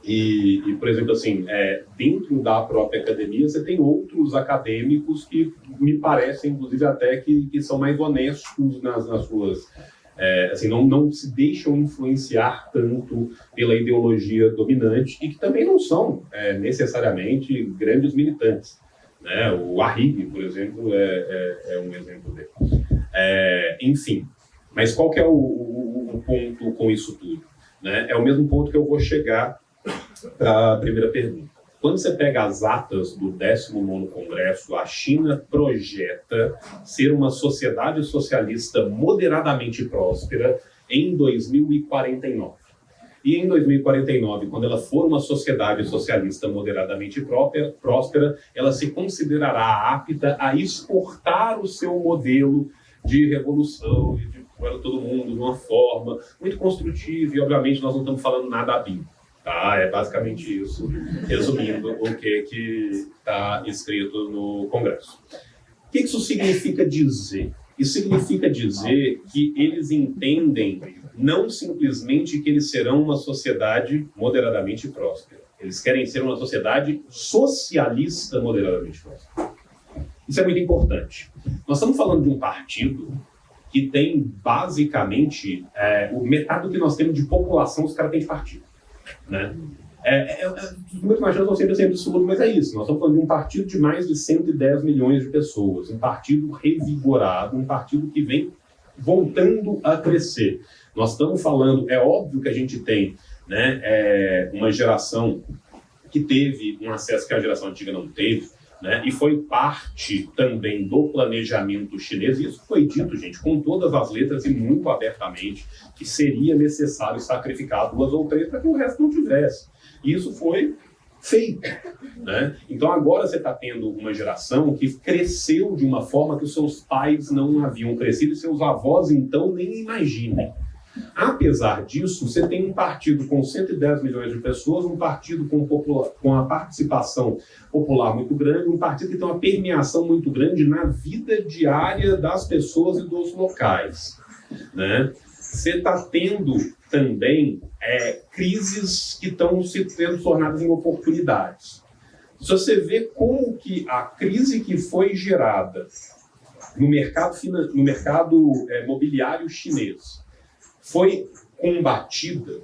E, por exemplo, assim, dentro da própria academia, você tem outros acadêmicos que me parecem, inclusive, até que são mais honestos nas suas... assim, não se deixam influenciar tanto pela ideologia dominante e que também não são necessariamente grandes militantes. O Arrighi, por exemplo, é um exemplo dele. Enfim, mas qual que é o ponto com isso tudo? É o mesmo ponto que eu vou chegar para a primeira pergunta. Quando você pega as atas do 19º Congresso, a China projeta ser uma sociedade socialista moderadamente próspera em 2049. E em 2049, quando ela for uma sociedade socialista moderadamente próspera, ela se considerará apta a exportar o seu modelo de revolução e de todo mundo de uma forma muito construtiva. E, obviamente, nós não estamos falando nada da Bíblia. É basicamente isso, resumindo o que está escrito no Congresso. O que isso significa dizer? Isso significa dizer que eles entendem não simplesmente que eles serão uma sociedade moderadamente próspera. Eles querem ser uma sociedade socialista moderadamente próspera. Isso é muito importante. Nós estamos falando de um partido que tem basicamente metade do que nós temos de população, os caras têm de partido, né? Os números mais são sempre absurdos, mas é isso. Nós estamos falando de um partido de mais de 110 milhões de pessoas, um partido revigorado, um partido que vem voltando a crescer. Nós estamos falando, é óbvio que a gente tem, né, uma geração que teve um acesso que a geração antiga não teve, né, e foi parte também do planejamento chinês, e isso foi dito, gente, com todas as letras e muito abertamente, que seria necessário sacrificar 2 ou 3 para que o resto não tivesse. E isso foi feito, né? Então agora você está tendo uma geração que cresceu de uma forma que os seus pais não haviam crescido e seus avós então nem imaginem. Apesar disso, você tem um partido com 110 milhões de pessoas, um partido com a participação popular muito grande, um partido que tem uma permeação muito grande na vida diária das pessoas e dos locais, né? Você está tendo também crises que estão sendo tornadas em oportunidades. Se você vê como que a crise que foi gerada no mercado mobiliário chinês foi combatida,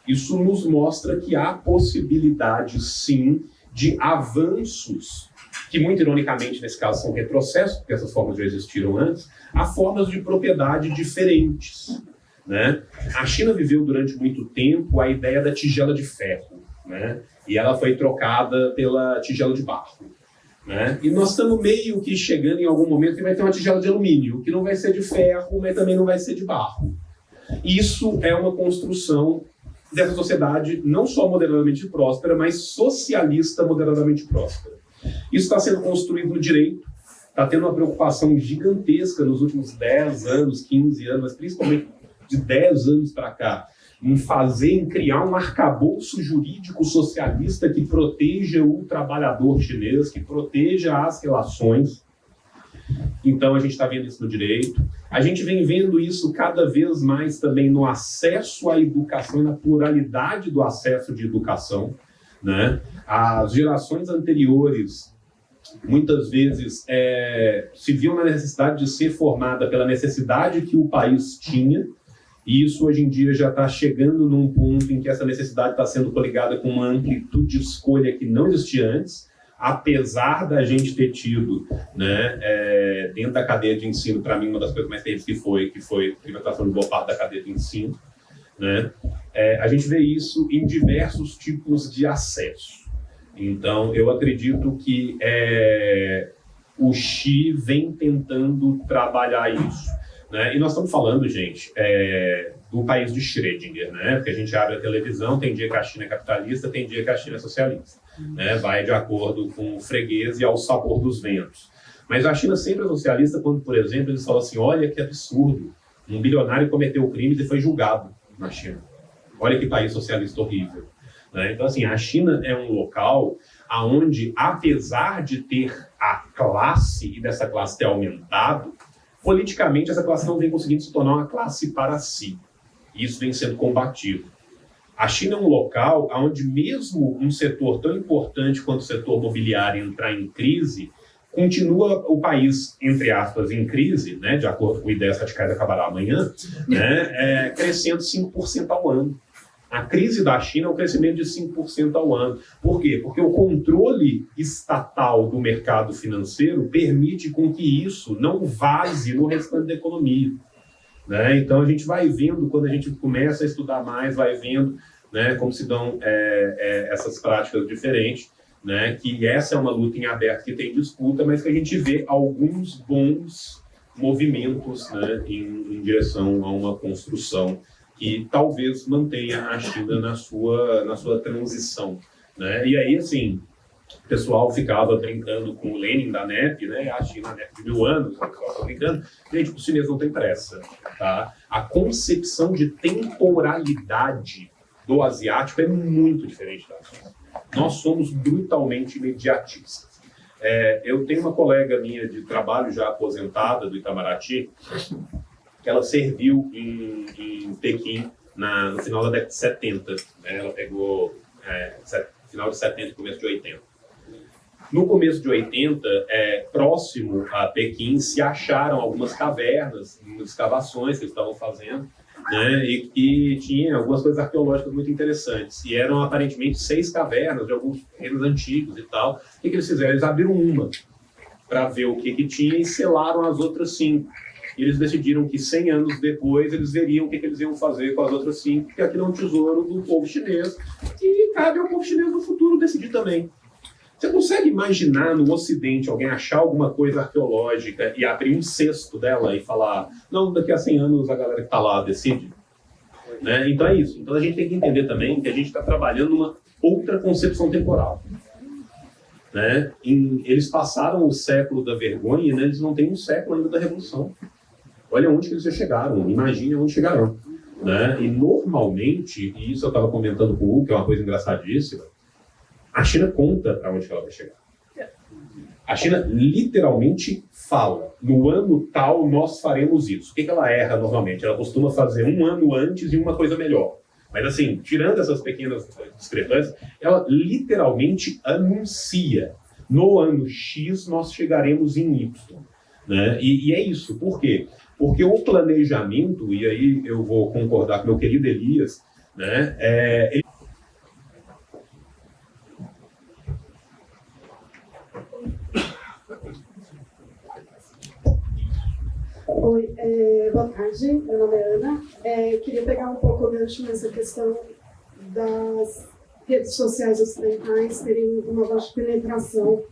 isso nos mostra que há possibilidade, sim, de avanços, que muito ironicamente, nesse caso, são retrocessos, porque essas formas já existiram antes, há formas de propriedade diferentes, né? A China viveu durante muito tempo a ideia da tigela de ferro, né? E ela foi trocada pela tigela de barro, né? E nós estamos meio que chegando em algum momento que vai ter uma tigela de alumínio, que não vai ser de ferro, mas também não vai ser de barro. Isso é uma construção dessa sociedade não só moderadamente próspera, mas socialista moderadamente próspera. Isso está sendo construído no direito, está tendo uma preocupação gigantesca nos últimos 10 anos, 15 anos, mas principalmente de 10 anos para cá, em criar um arcabouço jurídico socialista que proteja o trabalhador chinês, que proteja as relações. Então, a gente está vendo isso no direito. A gente vem vendo isso cada vez mais também no acesso à educação e na pluralidade do acesso de educação, né? As gerações anteriores, muitas vezes, se viam na necessidade de ser formada pela necessidade que o país tinha, e isso hoje em dia já está chegando num ponto em que essa necessidade está sendo coligada com uma amplitude de escolha que não existia antes, apesar da gente ter tido, né, dentro da cadeia de ensino, para mim, uma das coisas mais terríveis que foi a privatização de boa parte da cadeia de ensino, né? A gente vê isso em diversos tipos de acesso. Então, eu acredito que o Xi vem tentando trabalhar isso, né? E nós estamos falando, gente, do país de Schrödinger, né? Porque a gente abre a televisão, tem dia que a China é capitalista, tem dia que a China é socialista, né? Vai de acordo com o freguês e ao sabor dos ventos. Mas a China sempre é socialista quando, por exemplo, eles falam assim, olha que absurdo, um bilionário cometeu crimes e foi julgado na China. Olha que país socialista horrível, né? Então, assim, a China é um local onde, apesar de ter a classe e dessa classe ter aumentado, politicamente essa classe não vem conseguindo se tornar uma classe para si. Isso vem sendo combatido. A China é um local onde mesmo um setor tão importante quanto o setor mobiliário entrar em crise, continua o país, entre aspas, em crise, né, de acordo com ideias radicais acabará amanhã, né, crescendo 5% ao ano. A crise da China é um crescimento de 5% ao ano. Por quê? Porque o controle estatal do mercado financeiro permite com que isso não vaze no restante da economia, né? Então a gente vai vendo, quando a gente começa a estudar mais, vai vendo, né, como se dão essas práticas diferentes, né, que essa é uma luta em aberto que tem disputa, mas que a gente vê alguns bons movimentos, né, em direção a uma construção que talvez mantenha a China na sua transição, né? E aí, assim, o pessoal ficava brincando com o Lenin da NEP, né? A China, a NEP de 1000 anos, o pessoal estava brincando. Gente, os chineses não têm pressa, tá? A concepção de temporalidade do asiático é muito diferente da nossa. Nós somos brutalmente imediatistas. Eu tenho uma colega minha de trabalho já aposentada do Itamaraty, que ela serviu em Pequim no final da década de 70. Né? Ela pegou final de 70 e começo de 80. No começo de 80, próximo a Pequim, se acharam algumas cavernas, escavações que eles estavam fazendo, né, e que tinha algumas coisas arqueológicas muito interessantes. E eram aparentemente 6 cavernas de alguns reinos antigos e tal. O que eles fizeram? Eles abriram uma para ver o que tinha e selaram as outras 5. E eles decidiram que 100 anos depois eles veriam o que eles iam fazer com as outras 5, porque aquilo é um tesouro do povo chinês e cabe ao povo chinês no futuro decidir também. Você consegue imaginar no Ocidente alguém achar alguma coisa arqueológica e abrir um cesto dela e falar, não, daqui a 100 anos a galera que está lá decide? Né? Então é isso. Então a gente tem que entender também que a gente está trabalhando numa outra concepção temporal. Né? Eles passaram o século da vergonha, né? Eles não têm um século ainda da revolução. Olha onde que eles já chegaram, imagine onde chegarão. Né? E normalmente, e isso eu estava comentando com o Hugo, que é uma coisa engraçadíssima, a China conta para onde ela vai chegar. A China literalmente fala, no ano tal nós faremos isso. O que ela erra normalmente? Ela costuma fazer um ano antes e uma coisa melhor. Mas assim, tirando essas pequenas discrepâncias, ela literalmente anuncia, no ano X nós chegaremos em Y. Né? E é isso, por quê? Porque o planejamento, e aí eu vou concordar com meu querido Elias, né, Oi, boa tarde, meu nome é Ana. Queria pegar um pouco o gancho nessa questão das redes sociais ocidentais terem uma baixa penetração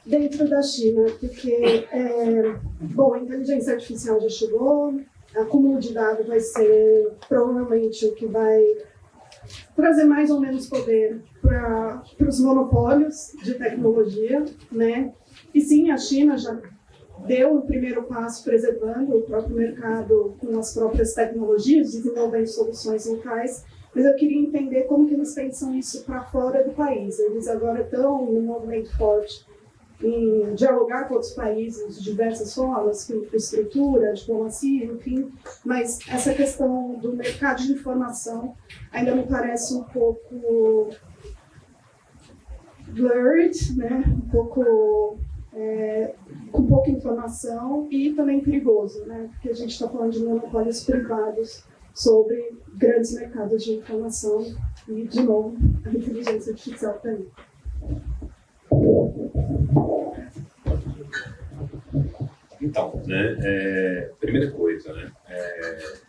dentro da China, porque, bom, a inteligência artificial já chegou, acúmulo de dados vai ser provavelmente o que vai trazer mais ou menos poder para os monopólios de tecnologia, né? E sim, a China já deu o primeiro passo preservando o próprio mercado com as próprias tecnologias, desenvolvendo soluções locais, mas eu queria entender como que eles pensam isso para fora do país. Eles agora estão num movimento forte em dialogar com outros países de diversas formas, com infraestrutura, diplomacia, enfim, mas essa questão do mercado de informação ainda me parece um pouco blurred, né? Com pouca informação e também perigoso, né? Porque a gente está falando de monopólios privados sobre grandes mercados de informação e, de novo, a inteligência artificial também. Então, né, primeira coisa, né,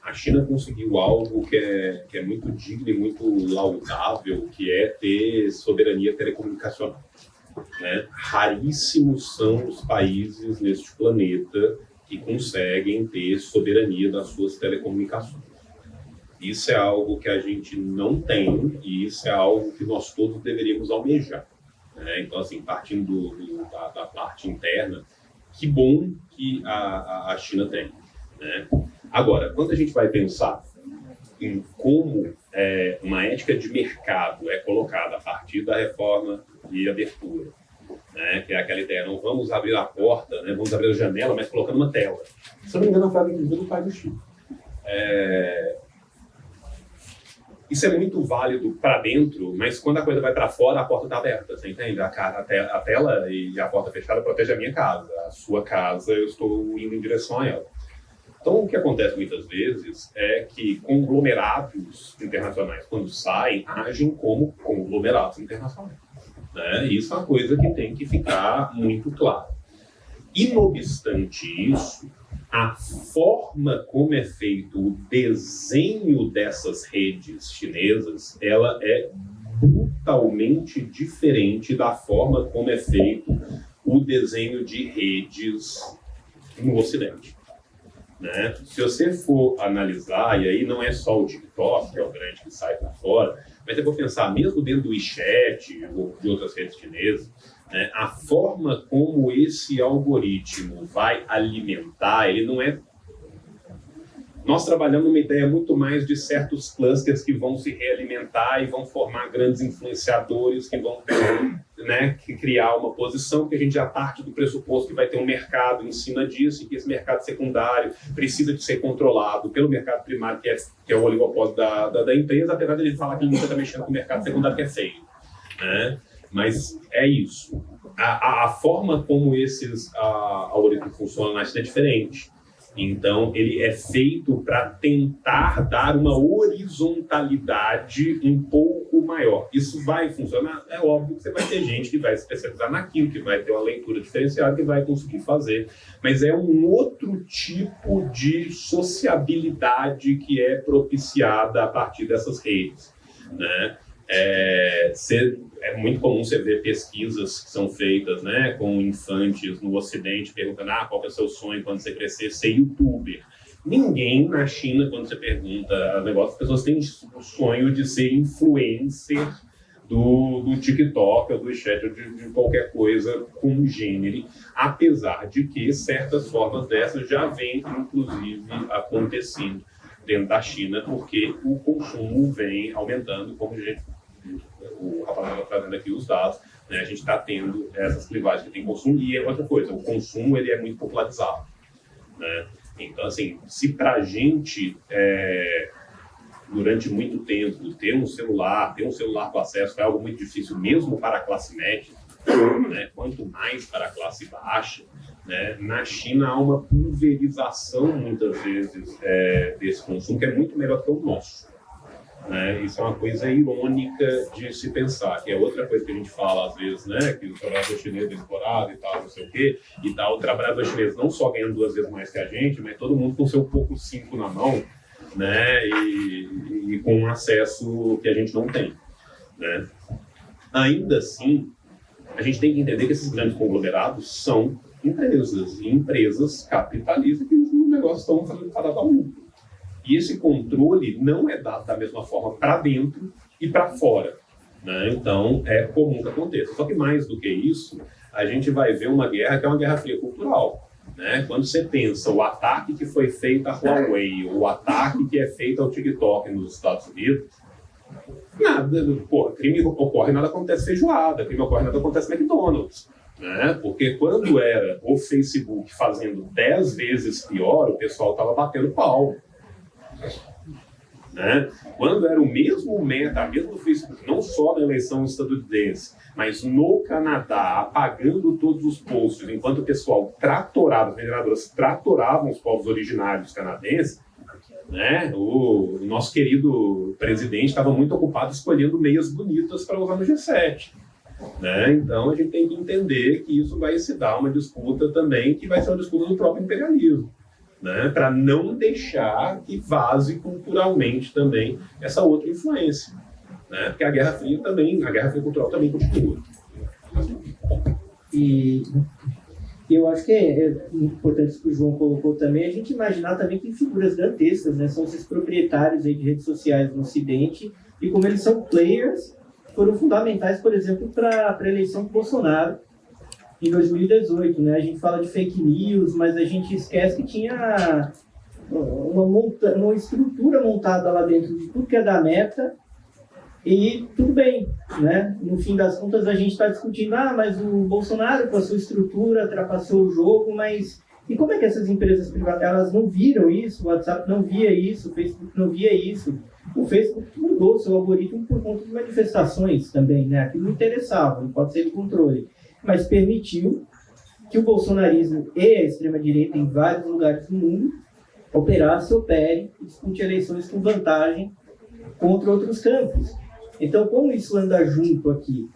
a China conseguiu algo que é muito digno e muito laudável, que é ter soberania telecomunicacional. Né? Raríssimos são os países neste planeta que conseguem ter soberania das suas telecomunicações. Isso é algo que a gente não tem e isso é algo que nós todos deveríamos almejar. Né? Então, assim, partindo da parte interna, que bom que a China tem. Né? Agora, quando a gente vai pensar em como uma ética de mercado é colocada a partir da reforma e abertura, né? Que é aquela ideia, não vamos abrir a porta, né? Vamos abrir a janela, mas colocando uma tela. Se eu não me engano, a frase inclusive do pai do Chico. Isso é muito válido para dentro, mas quando a coisa vai para fora, a porta está aberta, você entende? A tela e a porta fechada protege a minha casa. A sua casa, eu estou indo em direção a ela. Então, o que acontece muitas vezes é que conglomerados internacionais, quando saem, agem como conglomerados internacionais. Né? Isso é uma coisa que tem que ficar muito clara. E, não obstante isso, a forma como é feito o desenho dessas redes chinesas, ela é brutalmente diferente da forma como é feito o desenho de redes no Ocidente. Né? Se você for analisar, e aí não é só o TikTok, que é o grande que sai para fora, mas eu vou pensar mesmo dentro do WeChat ou de outras redes chinesas, né, a forma como esse algoritmo vai alimentar, ele não é... Nós trabalhamos uma ideia muito mais de certos clusters que vão se realimentar e vão formar grandes influenciadores que vão, né, que criar uma posição, que a gente já parte do pressuposto que vai ter um mercado em cima disso e que esse mercado secundário precisa de ser controlado pelo mercado primário, que é o oligopólio da empresa, apesar de ele falar que ele nunca está mexendo com o mercado secundário, que é feio. Né? Mas é isso. A forma como esses algoritmos funcionam na China é diferente. Então, ele é feito para tentar dar uma horizontalidade um pouco maior. Isso vai funcionar? É óbvio que você vai ter gente que vai se especializar naquilo, que vai ter uma leitura diferenciada, que vai conseguir fazer. Mas é um outro tipo de sociabilidade que é propiciada a partir dessas redes, né? É muito comum você ver pesquisas que são feitas, né, com infantes no Ocidente perguntando qual que é o seu sonho quando você crescer, ser youtuber. Ninguém na China, quando você pergunta o negócio, as pessoas têm o sonho de ser influencer do TikTok ou do chat ou de qualquer coisa com gênero, apesar de que certas formas dessas já vêm, inclusive, acontecendo dentro da China, porque o consumo vem aumentando, como o Rafael está trazendo aqui os dados, né? A gente está tendo essas clivagens que tem consumo, e é outra coisa, o consumo ele é muito popularizado, né? Então, assim, se para a gente, durante muito tempo, ter um celular com acesso foi algo muito difícil, mesmo para a classe média, né? Quanto mais para a classe baixa, né? Na China há uma pulverização, muitas vezes, desse consumo, que é muito melhor que o nosso. Né? Isso é uma coisa irônica de se pensar, que é outra coisa que a gente fala às vezes, né? Que o trabalhador chinês é explorado e tal, não sei o quê, e tal. O trabalhador chinês não só ganhando 2 vezes mais que a gente, mas todo mundo com seu pouco 5 na mão, né? E com um acesso que a gente não tem, né? Ainda assim, a gente tem que entender que esses grandes conglomerados são empresas, e empresas capitalistas que os negócios estão fazendo para dar lucro. E esse controle não é dado da mesma forma para dentro e para fora, né? Então, é comum que aconteça. Só que mais do que isso, a gente vai ver uma guerra que é uma guerra fria cultural, né? Quando você pensa o ataque que foi feito à Huawei, o ataque que é feito ao TikTok nos Estados Unidos, crime ocorre, nada acontece feijoada, crime ocorre, nada acontece McDonald's. Né? Porque quando era o Facebook fazendo 10 vezes pior, o pessoal estava batendo pau. Né? Quando era o mesmo Meta, mesmo Facebook, não só na eleição estadunidense, mas no Canadá, apagando todos os posts, enquanto o pessoal tratorava, os mineradores tratoravam os povos originários canadenses, né? O nosso querido presidente estava muito ocupado escolhendo meias bonitas para usar no G7. Né? Então a gente tem que entender que isso vai se dar uma disputa também, que vai ser uma disputa do próprio imperialismo, né? Para não deixar que vaze culturalmente também essa outra influência, né? Porque a Guerra Fria cultural também continua. E eu acho que é importante isso que o João colocou também, a gente imaginar também que figuras gigantescas, né? São esses proprietários aí de redes sociais no Ocidente, e como eles são players, foram fundamentais, por exemplo, para a eleição do Bolsonaro em 2018, né? A gente fala de fake news, mas a gente esquece que tinha uma estrutura montada lá dentro de tudo que é da Meta, e tudo bem, né? No fim das contas a gente está discutindo, mas o Bolsonaro com a sua estrutura trapaceou o jogo, mas e como é que essas empresas privadas, elas não viram isso? O WhatsApp não via isso, o Facebook não via isso. O Facebook mudou seu algoritmo por conta de manifestações também, né? Aquilo não interessava, não pode ser de controle. Mas permitiu que o bolsonarismo e a extrema-direita em vários lugares do mundo opere e discute eleições com vantagem contra outros campos. Então, como isso anda junto aqui?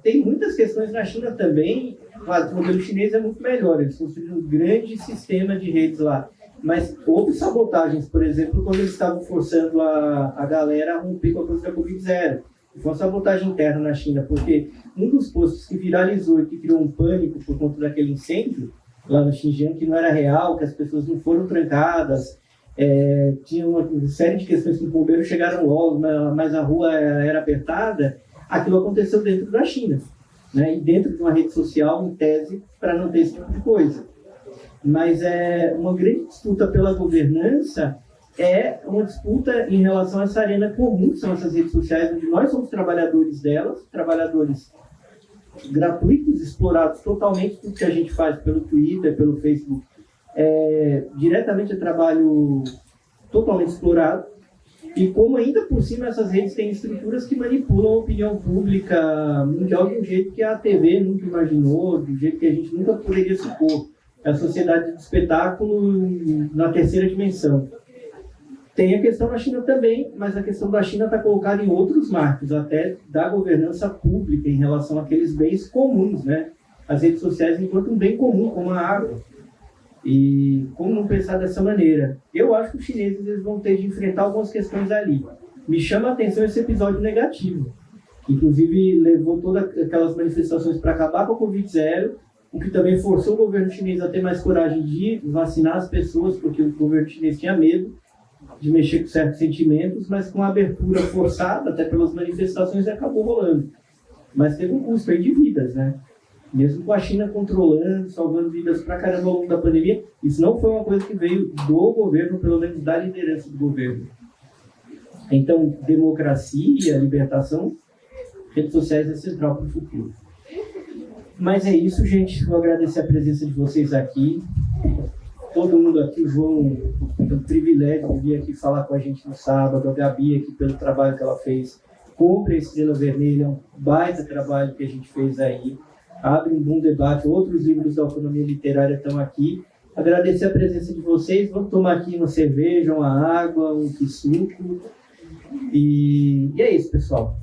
Tem muitas questões na China também. O modelo chinês é muito melhor, eles construíram um grande sistema de redes lá. Mas houve sabotagens, por exemplo, quando eles estavam forçando a galera a romper com a coisa da Covid-0. Foi uma sabotagem interna na China, porque um dos posts que viralizou e que criou um pânico por conta daquele incêndio lá no Xinjiang, que não era real, que as pessoas não foram trancadas, tinha uma série de questões que os bombeiros chegaram logo, mas a rua era apertada, aquilo aconteceu dentro da China, né? E dentro de uma rede social, em tese, para não ter esse tipo de coisa. Mas uma grande disputa pela governança é uma disputa em relação a essa arena comum, que são essas redes sociais, onde nós somos trabalhadores delas, trabalhadores gratuitos, explorados totalmente. Tudo que a gente faz pelo Twitter, pelo Facebook, diretamente é trabalho totalmente explorado. E como ainda por cima essas redes têm estruturas que manipulam a opinião pública mundial de um jeito que a TV nunca imaginou, de um jeito que a gente nunca poderia supor. A sociedade do espetáculo na terceira dimensão. Tem a questão da China também, mas a questão da China está colocada em outros marcos, até da governança pública em relação àqueles bens comuns, né? As redes sociais enquanto um bem comum, como a água. E como não pensar dessa maneira? Eu acho que os chineses eles vão ter de enfrentar algumas questões ali. Me chama a atenção esse episódio negativo. Inclusive, levou todas aquelas manifestações para acabar com a Covid-0, o que também forçou o governo chinês a ter mais coragem de vacinar as pessoas, porque o governo chinês tinha medo de mexer com certos sentimentos, mas com a abertura forçada, até pelas manifestações, acabou rolando. Mas teve um custo aí de vidas, né? Mesmo com a China controlando, salvando vidas pra caramba ao longo da pandemia, isso não foi uma coisa que veio do governo, pelo menos da liderança do governo. Então, democracia, libertação, redes sociais é central para o futuro. Mas é isso, gente. Vou agradecer a presença de vocês aqui. Todo mundo aqui, o João, tem o privilégio de vir aqui falar com a gente no sábado, a Gabi aqui pelo trabalho que ela fez. Compre a Estrela Vermelha, é um baita trabalho que a gente fez aí. Abre um bom debate, outros livros da autonomia literária estão aqui. Agradecer a presença de vocês. Vamos tomar aqui uma cerveja, uma água, um suco. E é isso, pessoal.